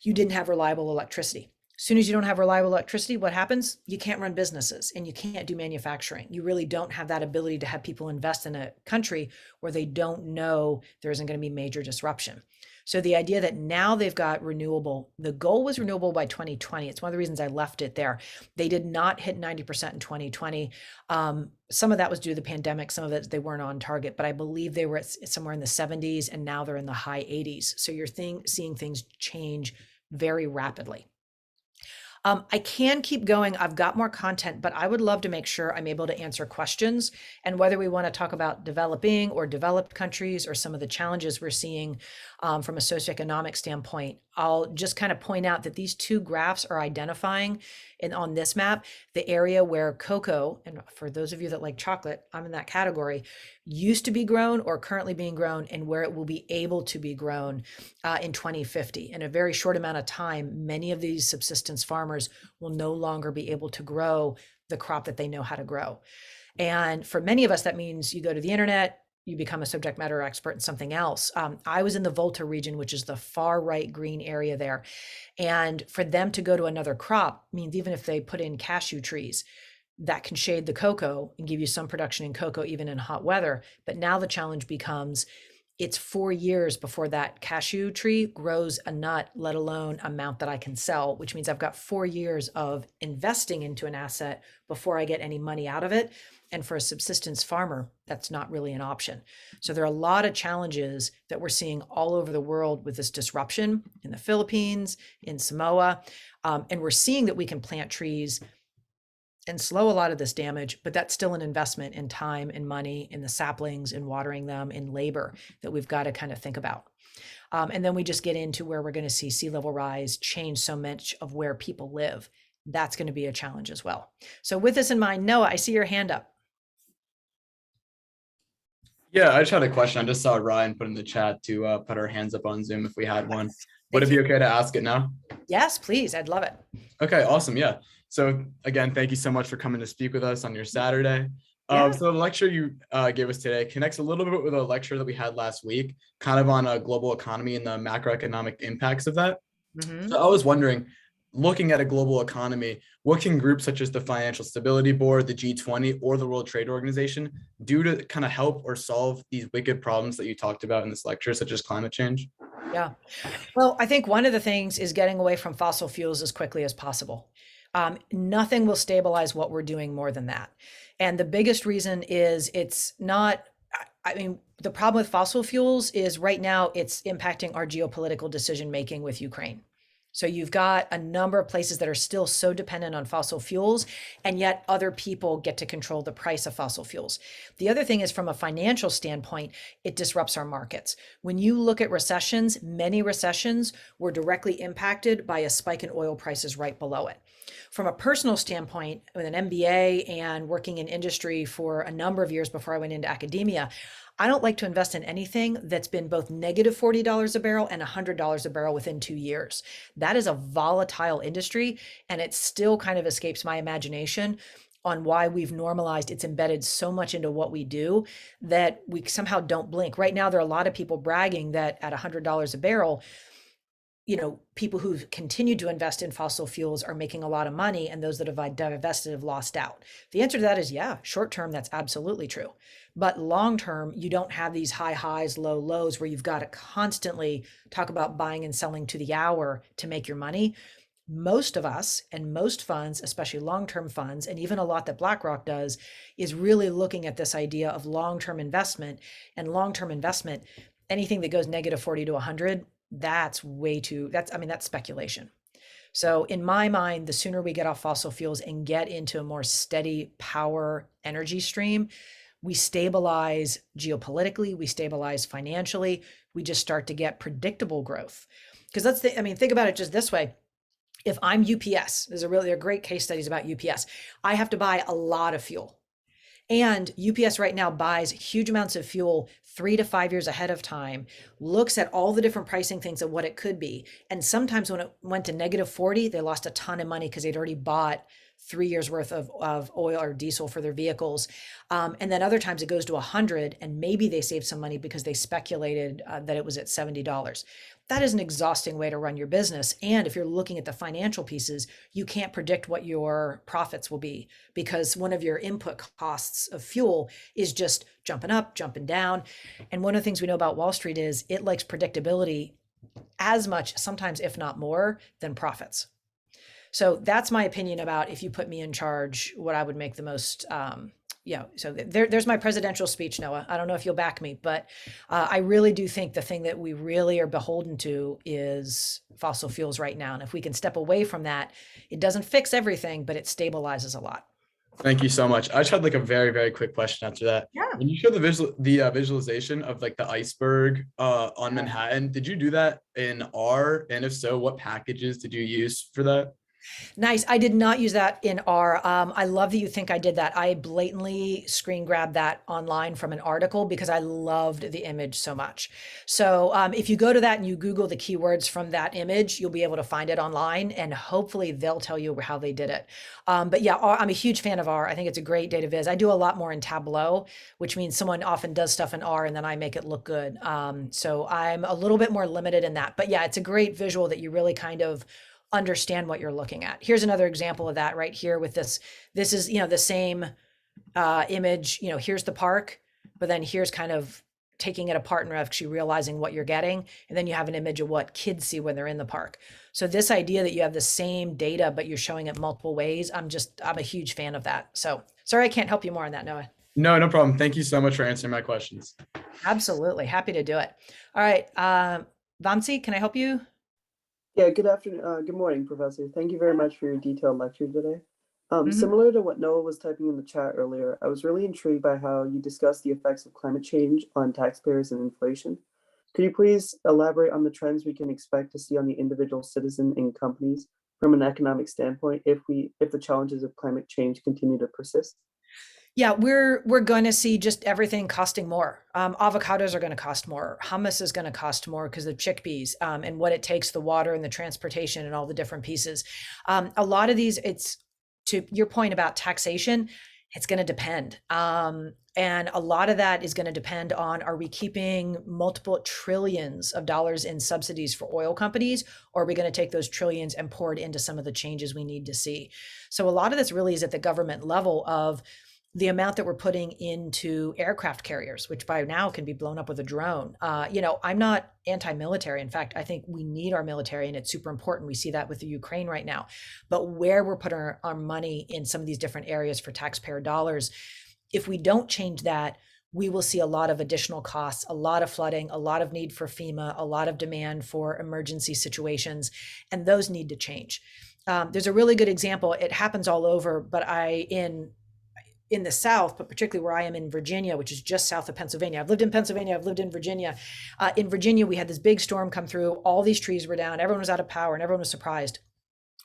you didn't have reliable electricity. As soon as you don't have reliable electricity, what happens? You can't run businesses and you can't do manufacturing. You really don't have that ability to have people invest in a country where they don't know there isn't going to be major disruption. So the idea that now they've got renewable, the goal was renewable by 2020. It's one of the reasons I left it there. They did not hit 90% in 2020. Some of that was due to the pandemic. Some of it, they weren't on target, but I believe they were somewhere in the 70s and now they're in the high 80s. So you're seeing things change very rapidly. I can keep going. I've got more content, but I would love to make sure I'm able to answer questions. And whether we want to talk about developing or developed countries or some of the challenges we're seeing from a socioeconomic standpoint, I'll just kind of point out that these two graphs are identifying on this map, the area where cocoa, and for those of you that like chocolate, I'm in that category, used to be grown or currently being grown, and where it will be able to be grown in 2050. In a very short amount of time, many of these subsistence farmers will no longer be able to grow the crop that they know how to grow. And for many of us, that means you go to the internet, you become a subject matter expert in something else. I was in the Volta region, which is the far right green area there. And for them to go to another crop means even if they put in cashew trees, that can shade the cocoa and give you some production in cocoa, even in hot weather. But now the challenge becomes it's 4 years before that cashew tree grows a nut, let alone amount that I can sell, which means I've got 4 years of investing into an asset before I get any money out of it. And for a subsistence farmer, that's not really an option. So there are a lot of challenges that we're seeing all over the world with this disruption in the Philippines, in Samoa. And we're seeing that we can plant trees and slow a lot of this damage, but that's still an investment in time and money in the saplings, in watering them, in labor that we've got to kind of think about. And then we just get into where we're going to see sea level rise change so much of where people live. That's going to be a challenge as well. So with this in mind, Noah, I see your hand up. Yeah, I just had a question. I just saw Ryan put in the chat to put our hands up on Zoom if we had one. Would it be okay to ask it now? Yes, please. I'd love it. Okay, awesome. Yeah. So again, thank you so much for coming to speak with us on your Saturday. Yeah. So the lecture you gave us today connects a little bit with a lecture that we had last week, kind of on a global economy and the macroeconomic impacts of that. Mm-hmm. So I was wondering, looking at a global economy, what can groups such as the Financial Stability Board, the G20, or the World Trade Organization do to kind of help or solve these wicked problems that you talked about in this lecture, such as climate change? Yeah. Well, I think one of the things is getting away from fossil fuels as quickly as possible. Nothing will stabilize what we're doing more than that. And the biggest reason is it's not, I mean, the problem with fossil fuels is right now it's impacting our geopolitical decision-making with Ukraine. So you've got a number of places that are still so dependent on fossil fuels, and yet other people get to control the price of fossil fuels. The other thing is, from a financial standpoint, it disrupts our markets. When you look at recessions, many recessions were directly impacted by a spike in oil prices right below it. From a personal standpoint, with an MBA and working in industry for a number of years before I went into academia, I don't like to invest in anything that's been both negative $40 a barrel and $100 a barrel within 2 years. That is a volatile industry, and it still kind of escapes my imagination on why we've normalized. It's embedded so much into what we do that we somehow don't blink. Right now, there are a lot of people bragging that at $100 a barrel, people who've continued to invest in fossil fuels are making a lot of money, and those that have divested have lost out. The answer to that is, yeah, short term, that's absolutely true. But long term, you don't have these high highs, low lows where you've got to constantly talk about buying and selling to the hour to make your money. Most of us and most funds, especially long-term funds, and even a lot that BlackRock does, is really looking at this idea of long-term investment. And long-term investment, anything that goes negative 40 to 100, that's speculation. So in my mind, the sooner we get off fossil fuels and get into a more steady power energy stream, we stabilize geopolitically, we stabilize financially, we just start to get predictable growth. Because think about it just this way. If I'm UPS, there are great case studies about UPS. I have to buy a lot of fuel. And UPS right now buys huge amounts of fuel 3 to 5 years ahead of time, looks at all the different pricing things of what it could be. And sometimes when it went to negative 40, they lost a ton of money because they'd already bought 3 years worth of oil or diesel for their vehicles. And then other times it goes to 100, and maybe they saved some money because they speculated that it was at $70. That is an exhausting way to run your business. And if you're looking at the financial pieces, you can't predict what your profits will be, because one of your input costs of fuel is just jumping up, jumping down. And one of the things we know about Wall Street is it likes predictability as much, sometimes if not more, than profits. So that's my opinion about, if you put me in charge, what I would make the most. So there's my presidential speech, Noah. I don't know if you'll back me, but I really do think the thing that we really are beholden to is fossil fuels right now. And if we can step away from that, it doesn't fix everything, but it stabilizes a lot. Thank you so much. I just had like a very, very quick question after that. Yeah. When you showed the visualization of like the iceberg on Manhattan, did you do that in R? And if so, what packages did you use for that? Nice. I did not use that in R. I love that you think I did that. I blatantly screen grabbed that online from an article because I loved the image so much. So if you go to that and you Google the keywords from that image, you'll be able to find it online, and hopefully they'll tell you how they did it. But yeah, I'm a huge fan of R. I think it's a great data viz. I do a lot more in Tableau, which means someone often does stuff in R and then I make it look good. So I'm a little bit more limited in that. But yeah, it's a great visual that you really kind of understand what you're looking at. Here's another example of that right here with this. This is, the same image, here's the park, but then here's kind of taking it apart and actually realizing what you're getting. And then you have an image of what kids see when they're in the park. So this idea that you have the same data, but you're showing it multiple ways, I'm a huge fan of that. So sorry, I can't help you more on that, Noah. No problem. Thank you so much for answering my questions. Absolutely. Happy to do it. All right. Vamsi, can I help you? Yeah, good afternoon. Good morning, Professor. Thank you very much for your detailed lecture today. Mhm. Similar to what Noah was typing in the chat earlier, I was really intrigued by how you discussed the effects of climate change on taxpayers and inflation. Could you please elaborate on the trends we can expect to see on the individual citizen and companies from an economic standpoint if the challenges of climate change continue to persist? Yeah, we're going to see just everything costing more. Avocados are going to cost more. Hummus is going to cost more because of chickpeas and what it takes, the water and the transportation and all the different pieces. A lot of these, it's to your point about taxation, it's going to depend. And a lot of that is going to depend on, are we keeping multiple trillions of dollars in subsidies for oil companies, or are we going to take those trillions and pour it into some of the changes we need to see? So a lot of this really is at the government level of the amount that we're putting into aircraft carriers, which by now can be blown up with a drone. I'm not anti-military. In fact, I think we need our military and it's super important. We see that with the Ukraine right now. But where we're putting our money in some of these different areas for taxpayer dollars, if we don't change that, we will see a lot of additional costs, a lot of flooding, a lot of need for FEMA, a lot of demand for emergency situations, and those need to change. There's a really good example. It happens all over, but in the South, but particularly where I am in Virginia, which is just south of Pennsylvania. I've lived in Pennsylvania. I've lived in Virginia. In Virginia, we had this big storm come through. All these trees were down. Everyone was out of power and everyone was surprised.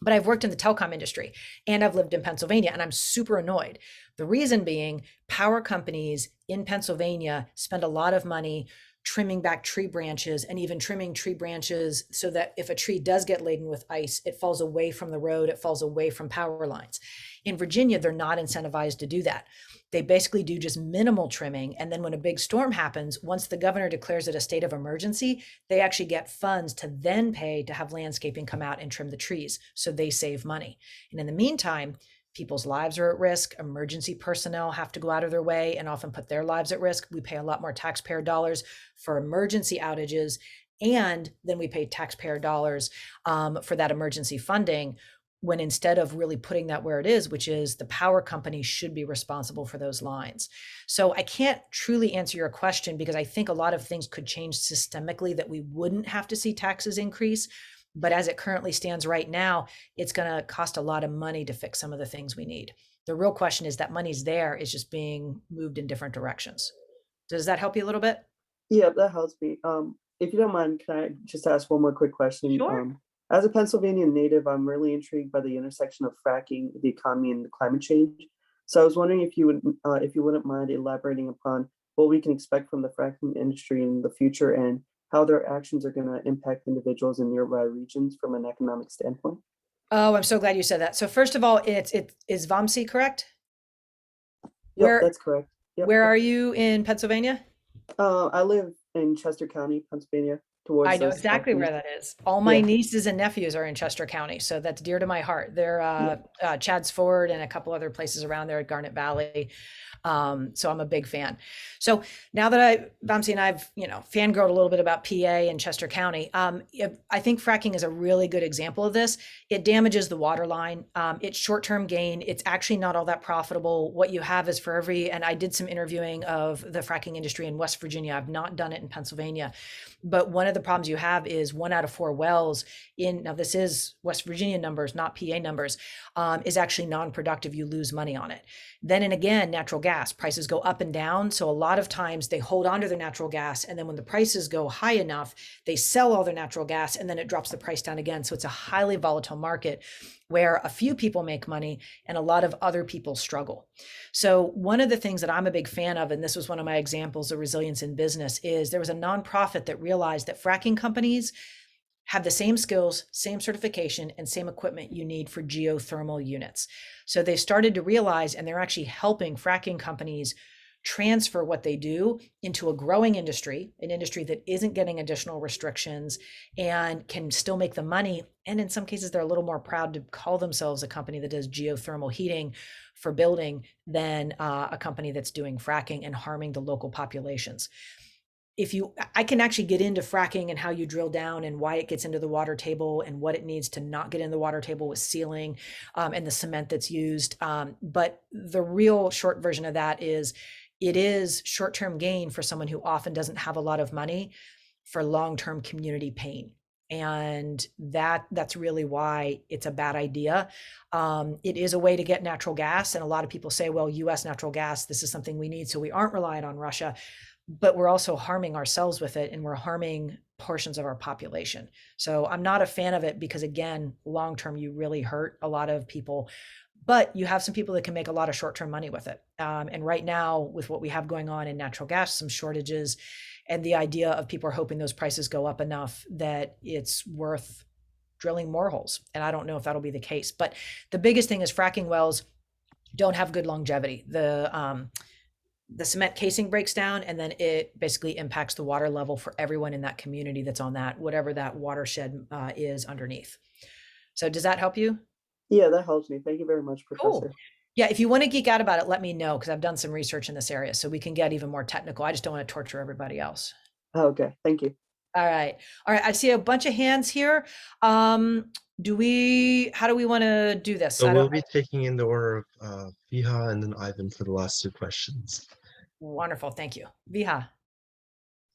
But I've worked in the telecom industry and I've lived in Pennsylvania and I'm super annoyed. The reason being, power companies in Pennsylvania spend a lot of money trimming back tree branches and even trimming tree branches so that if a tree does get laden with ice, it falls away from the road, it falls away from power lines. In Virginia, they're not incentivized to do that. They basically do just minimal trimming. And then when a big storm happens, once the governor declares it a state of emergency, they actually get funds to then pay to have landscaping come out and trim the trees. So they save money. And in the meantime, people's lives are at risk. Emergency personnel have to go out of their way and often put their lives at risk. We pay a lot more taxpayer dollars for emergency outages. And then we pay taxpayer dollars for that emergency funding, when instead of really putting that where it is, which is the power company should be responsible for those lines. So I can't truly answer your question because I think a lot of things could change systemically that we wouldn't have to see taxes increase. But as it currently stands right now, it's going to cost a lot of money to fix some of the things we need. The real question is that money's there, is just being moved in different directions. Does that help you a little bit? Yeah, that helps me. If you don't mind, can I just ask one more quick question? Sure. As a Pennsylvania native, I'm really intrigued by the intersection of fracking, the economy, and the climate change. So I was wondering if you wouldn't mind elaborating upon what we can expect from the fracking industry in the future and how their actions are going to impact individuals in nearby regions from an economic standpoint. Oh, I'm so glad you said that. So first of all, it is Vamsi, correct? Yep, Where that's correct. Yep. where are you in Pennsylvania? I live in Chester County, Pennsylvania, towards I know the exactly where southeast. that is. All my Yeah. nieces and nephews are in Chester County, so that's dear to my heart. They're Yeah. Chad's Ford and a couple other places around there at Garnet Valley. So I'm a big fan. So now that Vamsi and I've, fangirled a little bit about PA and Chester County, I think fracking is a really good example of this. It damages the water line. It's short-term gain. It's actually not all that profitable. What you have is for and I did some interviewing of the fracking industry in West Virginia. I've not done it in Pennsylvania, but one of the problems you have is 1 out of 4 wells now this is West Virginia numbers, not PA numbers, is actually non-productive. You lose money on it. Then and again, natural gas prices go up and down. So a lot of times they hold on to their natural gas. And then when the prices go high enough, they sell all their natural gas and then it drops the price down again. So it's a highly volatile market where a few people make money and a lot of other people struggle. So one of the things that I'm a big fan of, and this was one of my examples of resilience in business, is there was a nonprofit that realized that fracking companies have the same skills, same certification, and same equipment you need for geothermal units. So they started to realize, and they're actually helping fracking companies transfer what they do into a growing industry, an industry that isn't getting additional restrictions and can still make the money. And in some cases, they're a little more proud to call themselves a company that does geothermal heating for building than a company that's doing fracking and harming the local populations. I can actually get into fracking and how you drill down and why it gets into the water table and what it needs to not get in the water table with sealing and the cement that's used. But the real short version of that is it is short-term gain for someone who often doesn't have a lot of money for long-term community pain. And that's really why it's a bad idea. It is a way to get natural gas. And a lot of people say, well, US natural gas, this is something we need, so we aren't reliant on Russia. But we're also harming ourselves with it and we're harming portions of our population. So I'm not a fan of it because, again, long term, you really hurt a lot of people. But you have some people that can make a lot of short-term money with it. And right now, with what we have going on in natural gas, some shortages, and the idea of people are hoping those prices go up enough that it's worth drilling more holes. And I don't know if that'll be the case. But the biggest thing is fracking wells don't have good longevity. The cement casing breaks down and then it basically impacts the water level for everyone in that community that's on that, whatever that watershed is underneath. So does that help you? Yeah, that helps me. Thank you very much, Cool. Professor. Yeah, if you want to geek out about it, let me know because I've done some research in this area so we can get even more technical. I just don't want to torture everybody else. Okay, thank you. All right. I see a bunch of hands here. How do we want to do this? So we'll be taking in the order of Viha and then Ivan for the last 2 questions. Wonderful. Thank you. Viha.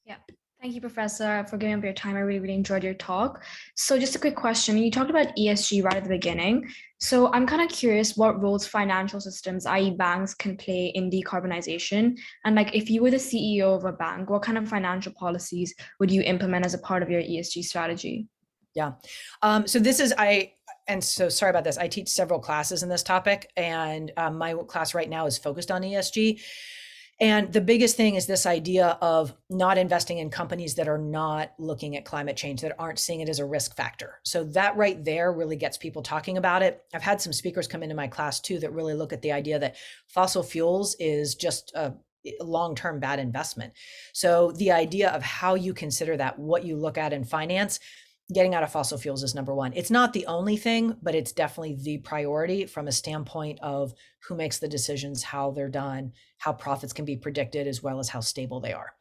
Yeah. Thank you, Professor, for giving up your time. I really, really enjoyed your talk. So just a quick question. You talked about ESG right at the beginning. So I'm kind of curious what roles financial systems, i.e. banks, can play in decarbonization. And like, if you were the CEO of a bank, what kind of financial policies would you implement as a part of your ESG strategy? Yeah. So this is, and so sorry about this. I teach several classes in this topic and my class right now is focused on ESG. And the biggest thing is this idea of not investing in companies that are not looking at climate change, that aren't seeing it as a risk factor. So that right there really gets people talking about it. I've had some speakers come into my class too that really look at the idea that fossil fuels is just a long-term bad investment. So the idea of how you consider that, what you look at in finance, getting out of fossil fuels is number one. It's not the only thing, but it's definitely the priority from a standpoint of who makes the decisions, how they're done, how profits can be predicted, as well as how stable they are.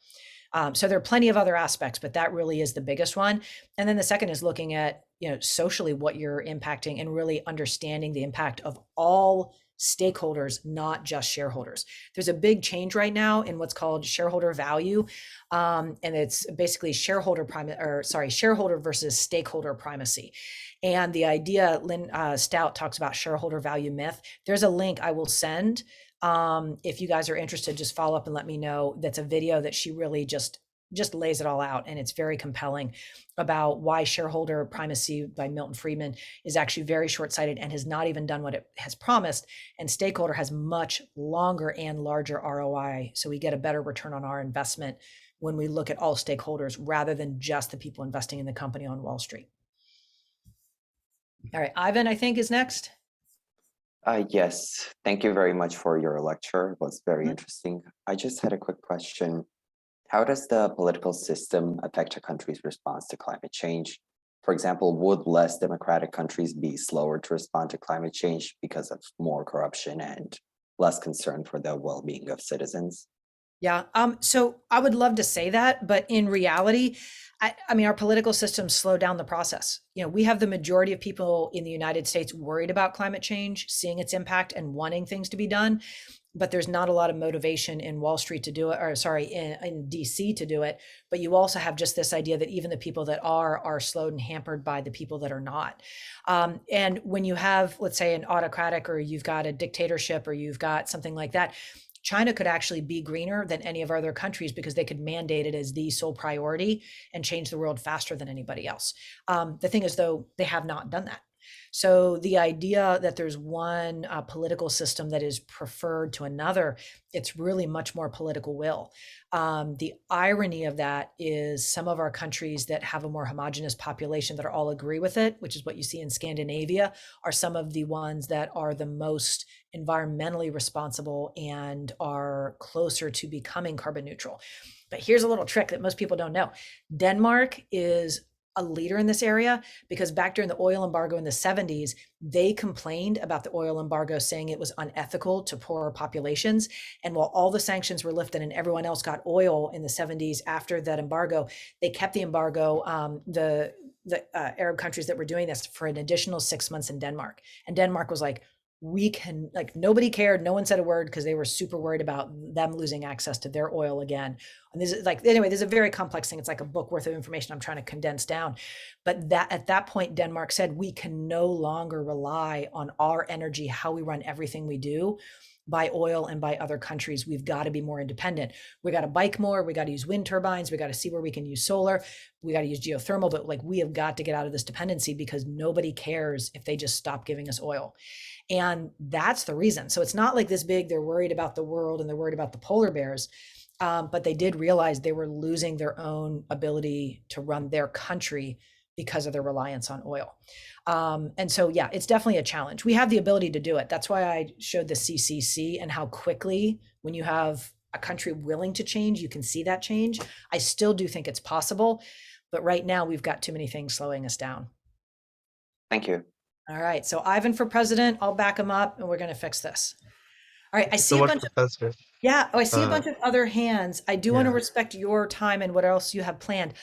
So there are plenty of other aspects, but that really is the biggest one. And then the second is looking at, socially what you're impacting and really understanding the impact of all stakeholders, not just shareholders. There's a big change right now in what's called shareholder value. And it's basically shareholder versus stakeholder primacy. And the idea, Lynn Stout talks about shareholder value myth. There's a link I will send. If you guys are interested, just follow up and let me know. That's a video that she really just lays it all out. And it's very compelling about why shareholder primacy by Milton Friedman is actually very short-sighted and has not even done what it has promised. And stakeholder has much longer and larger ROI. So we get a better return on our investment when we look at all stakeholders rather than just the people investing in the company on Wall Street. All right, Ivan, I think is next. Yes, thank you very much for your lecture. It was very Mhm. interesting. I just had a quick question. How does the political system affect a country's response to climate change? For example, would less democratic countries be slower to respond to climate change because of more corruption and less concern for the well-being of citizens? Yeah. So I would love to say that, but in reality, I mean, our political systems slow down the process. You know, we have the majority of people in the United States worried about climate change, seeing its impact and wanting things to be done. But there's not a lot of motivation in Wall Street to do it, or sorry, in DC to do it. But you also have just this idea that even the people that are slowed and hampered by the people that are not. And when you have, let's say, an autocratic, or you've got a dictatorship, or you've got something like that, China could actually be greener than any of our other countries because they could mandate it as the sole priority and change the world faster than anybody else. The thing is, though, they have not done that. So the idea that there's one political system that is preferred to another, it's really much more political will. The irony of that is some of our countries that have a more homogenous population that are all agree with it, which is what you see in Scandinavia, are some of the ones that are the most environmentally responsible and are closer to becoming carbon neutral. But here's a little trick that most people don't know. Denmark is a leader in this area because back during the oil embargo in the 70s, they complained about the oil embargo, saying it was unethical to poorer populations. And while all the sanctions were lifted and everyone else got oil in the 70s after that embargo, they kept the embargo, the Arab countries that were doing this, for an additional 6 months in Denmark. And Denmark was like, we can, like, nobody cared. No one said a word because they were super worried about them losing access to their oil again. And this is like, anyway, there's a very complex thing. It's like a book worth of information I'm trying to condense down. But that at that point, Denmark said, we can no longer rely on our energy, how we run everything we do, by oil and by other countries. We've got to be more independent. We got to bike more. We got to use wind turbines. We got to see where we can use solar. We got to use geothermal, but like, we have got to get out of this dependency because nobody cares if they just stop giving us oil. And that's the reason. So it's not like this big, they're worried about the world and they're worried about the polar bears. But they did realize they were losing their own ability to run their country because of their reliance on oil. And so, yeah, it's definitely a challenge. We have the ability to do it. That's why I showed the CCC and how quickly, when you have a country willing to change, you can see that change. I still do think it's possible, but right now we've got too many things slowing us down. Thank you. All right, so Ivan for president, I'll back him up and we're going to fix this. All right, I see So a much, bunch of, Professor. yeah, oh, I see a bunch of other hands. I do want to Yeah. respect your time and what else you have planned.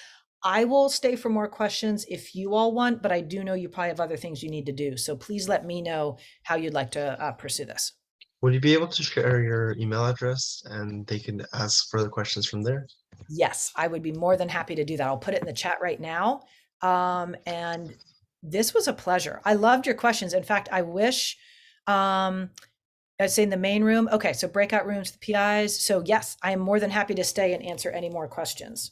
I will stay for more questions if you all want, but I do know you probably have other things you need to do. So please let me know how you'd like to pursue this. Would you be able to share your email address and they can ask further questions from there? Yes, I would be more than happy to do that. I'll put it in the chat right now. And this was a pleasure. I loved your questions. In fact, I wish, I'd say in the main room. Okay, so breakout rooms, the PIs. So yes, I am more than happy to stay and answer any more questions.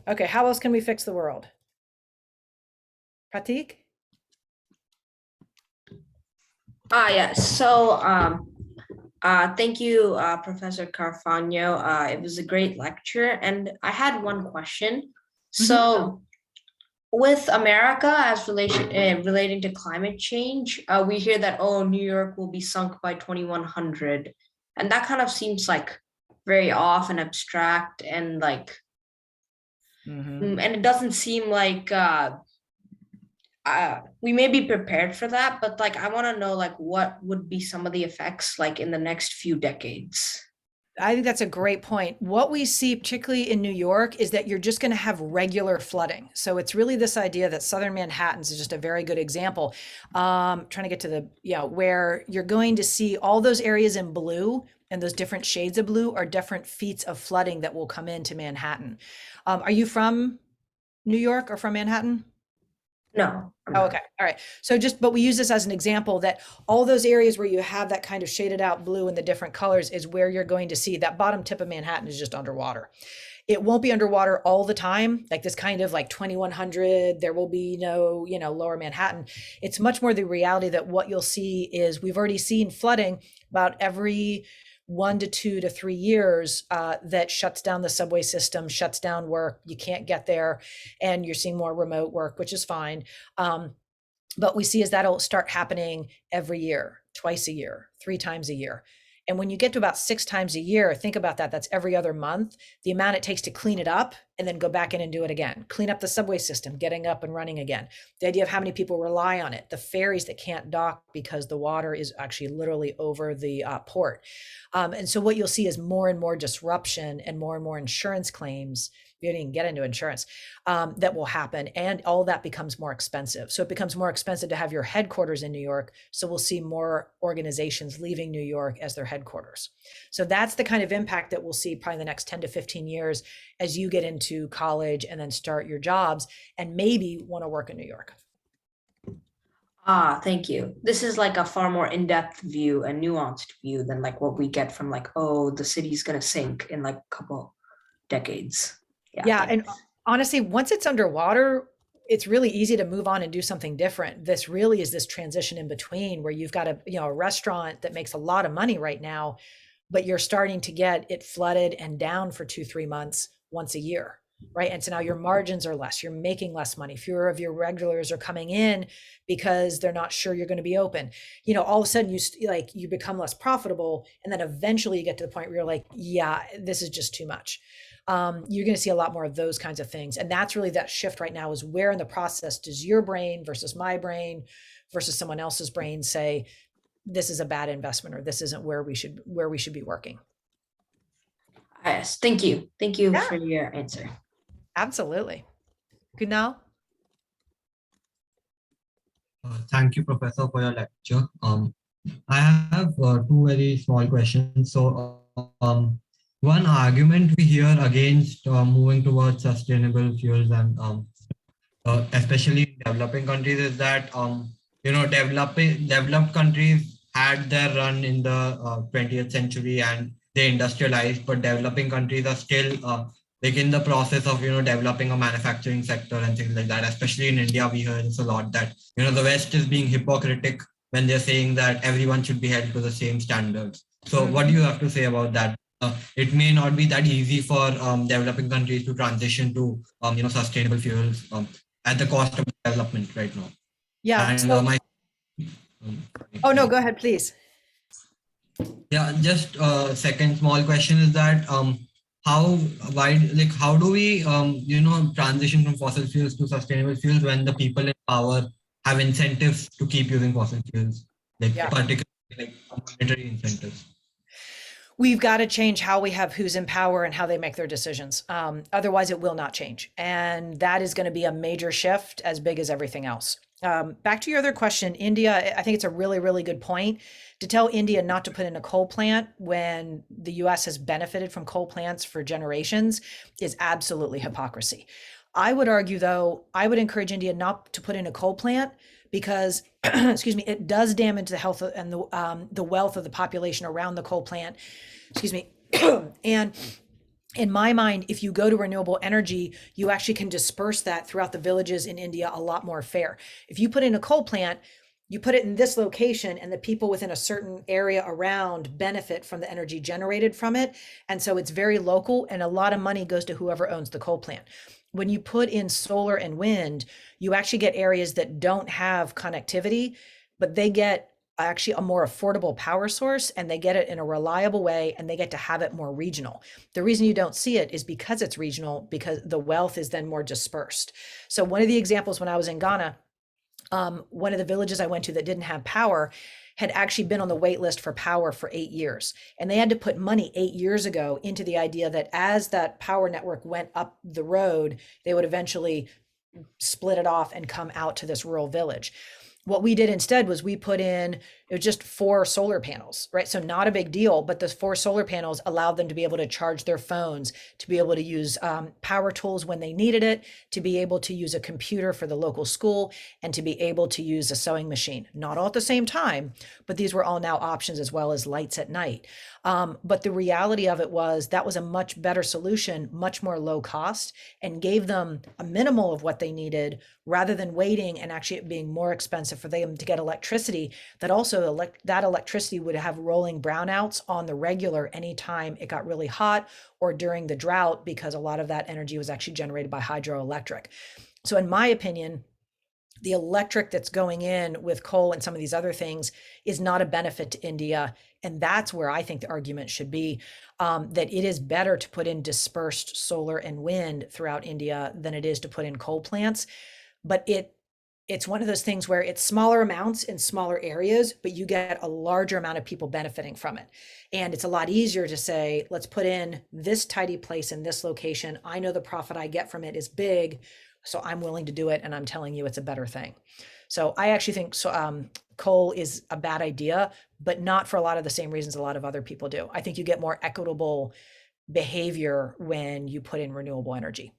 Okay, how else can we fix the world? Pratik? Yes. So, thank you, Professor Carfagno. It was a great lecture, and I had one question. So, with America as relating to climate change, we hear that, oh, New York will be sunk by 2100, and that kind of seems like very off and abstract, and like, and it doesn't seem like we may be prepared for that, but like, I want to know, like, what would be some of the effects like in the next few decades? I think that's a great point. What we see, particularly in New York, is that you're just going to have regular flooding. So it's really this idea that Southern Manhattan's is just a very good example. Trying to get to the, where you're going to see all those areas in blue, and those different shades of blue are different feats of flooding that will come into Manhattan. Are you from New York or from Manhattan? No. Oh, okay. All right. So but we use this as an example that all those areas where you have that kind of shaded out blue and the different colors is where you're going to see that bottom tip of Manhattan is just underwater. It won't be underwater all the time, like this kind of like 2100, there will be no, lower Manhattan. It's much more the reality that what you'll see is we've already seen flooding about every 1 to 2 to 3 years that shuts down the subway system, shuts down work. You can't get there, and you're seeing more remote work, which is fine. But we see as that'll start happening every year, twice a year, 3 times a year. And when you get to about 6 times a year, think about that. That's every other month. The amount it takes to clean it up and then go back in and do it again. Clean up the subway system, getting up and running again. The idea of how many people rely on it. The ferries that can't dock because the water is actually literally over the port. And so what you'll see is more and more disruption and more insurance claims. You didn't even get into insurance that will happen. And all that becomes more expensive. So it becomes more expensive to have your headquarters in New York. So we'll see more organizations leaving New York as their headquarters. So that's the kind of impact that we'll see probably the next 10 to 15 years as you get into college and then start your jobs and maybe want to work in New York. Thank you. This is like a far more in-depth view, a nuanced view than like what we get from like, oh, the city's going to sink in like a couple decades. Yeah. And honestly, once it's underwater, it's really easy to move on and do something different. This really is this transition in between where you've got a restaurant that makes a lot of money right now, but you're starting to get it flooded and down for 2-3 months once a year. Right. And so now your margins are less, you're making less money. Fewer of your regulars are coming in because they're not sure you're going to be open. All of a sudden you become less profitable. And then eventually you get to the point where you're like, yeah, this is just too much. You're going to see a lot more of those kinds of things. And that's really that shift right now is where in the process does your brain versus my brain versus someone else's brain say, this is a bad investment or this isn't where we should be working. Yes. Thank you. Thank you Yeah. for your answer. Absolutely. Kunal? Thank you, Professor, for your lecture. I have 2 very small questions. So, one argument we hear against moving towards sustainable fuels and especially in developing countries is that developed countries had their run in the 20th century and they industrialized, but developing countries are still like in the process of developing a manufacturing sector and things like that. Especially in India, we hear this a lot that the West is being hypocritical when they're saying that everyone should be held to the same standards. So what do you have to say about that? It may not be that easy for developing countries to transition to sustainable fuels at the cost of development right now. Yeah. And So, oh no, go ahead, please. Yeah, just second small question is that how do we transition from fossil fuels to sustainable fuels when the people in power have incentives to keep using fossil fuels, particularly monetary incentives? We've got to change how we have who's in power and how they make their decisions. Otherwise, it will not change. And that is going to be a major shift as big as everything else. Back to your other question, India, I think it's a really, really good point. To tell India not to put in a coal plant when the US has benefited from coal plants for generations is absolutely hypocrisy. I would argue, though, I would encourage India not to put in a coal plant because, excuse me, it does damage the health and the wealth of the population around the coal plant. Excuse me. And in my mind, if you go to renewable energy, you actually can disperse that throughout the villages in India a lot more fair. If you put in a coal plant, you put it in this location and the people within a certain area around benefit from the energy generated from it. And so it's very local and a lot of money goes to whoever owns the coal plant. When you put in solar and wind, you actually get areas that don't have connectivity, but they get actually a more affordable power source and they get it in a reliable way and they get to have it more regional. The reason you don't see it is because it's regional, because the wealth is then more dispersed. So one of the examples when I was in Ghana, one of the villages I went to that didn't have power had actually been on the wait list for power for 8 years. And they had to put money 8 years ago into the idea that as that power network went up the road, they would eventually split it off and come out to this rural village. What we did instead was we put in just 4 solar panels, right? So not a big deal, but the 4 solar panels allowed them to be able to charge their phones, to be able to use power tools when they needed it, to be able to use a computer for the local school, and to be able to use a sewing machine. Not all at the same time, but these were all now options as well as lights at night. But the reality of it was that was a much better solution, much more low cost, and gave them a minimal of what they needed rather than waiting and actually it being more expensive for them to get electricity that also also that electricity would have rolling brownouts on the regular anytime it got really hot or during the drought, because a lot of that energy was actually generated by hydroelectric. So in my opinion, the electric that's going in with coal and some of these other things is not a benefit to India. And that's where I think the argument should be, that it is better to put in dispersed solar and wind throughout India than it is to put in coal plants. But it's one of those things where it's smaller amounts in smaller areas, but you get a larger amount of people benefiting from it. And it's a lot easier to say, let's put in this tidy place in this location. I know the profit I get from it is big, so I'm willing to do it. And I'm telling you, it's a better thing. So I actually think coal is a bad idea, but not for a lot of the same reasons a lot of other people do. I think you get more equitable behavior when you put in renewable energy.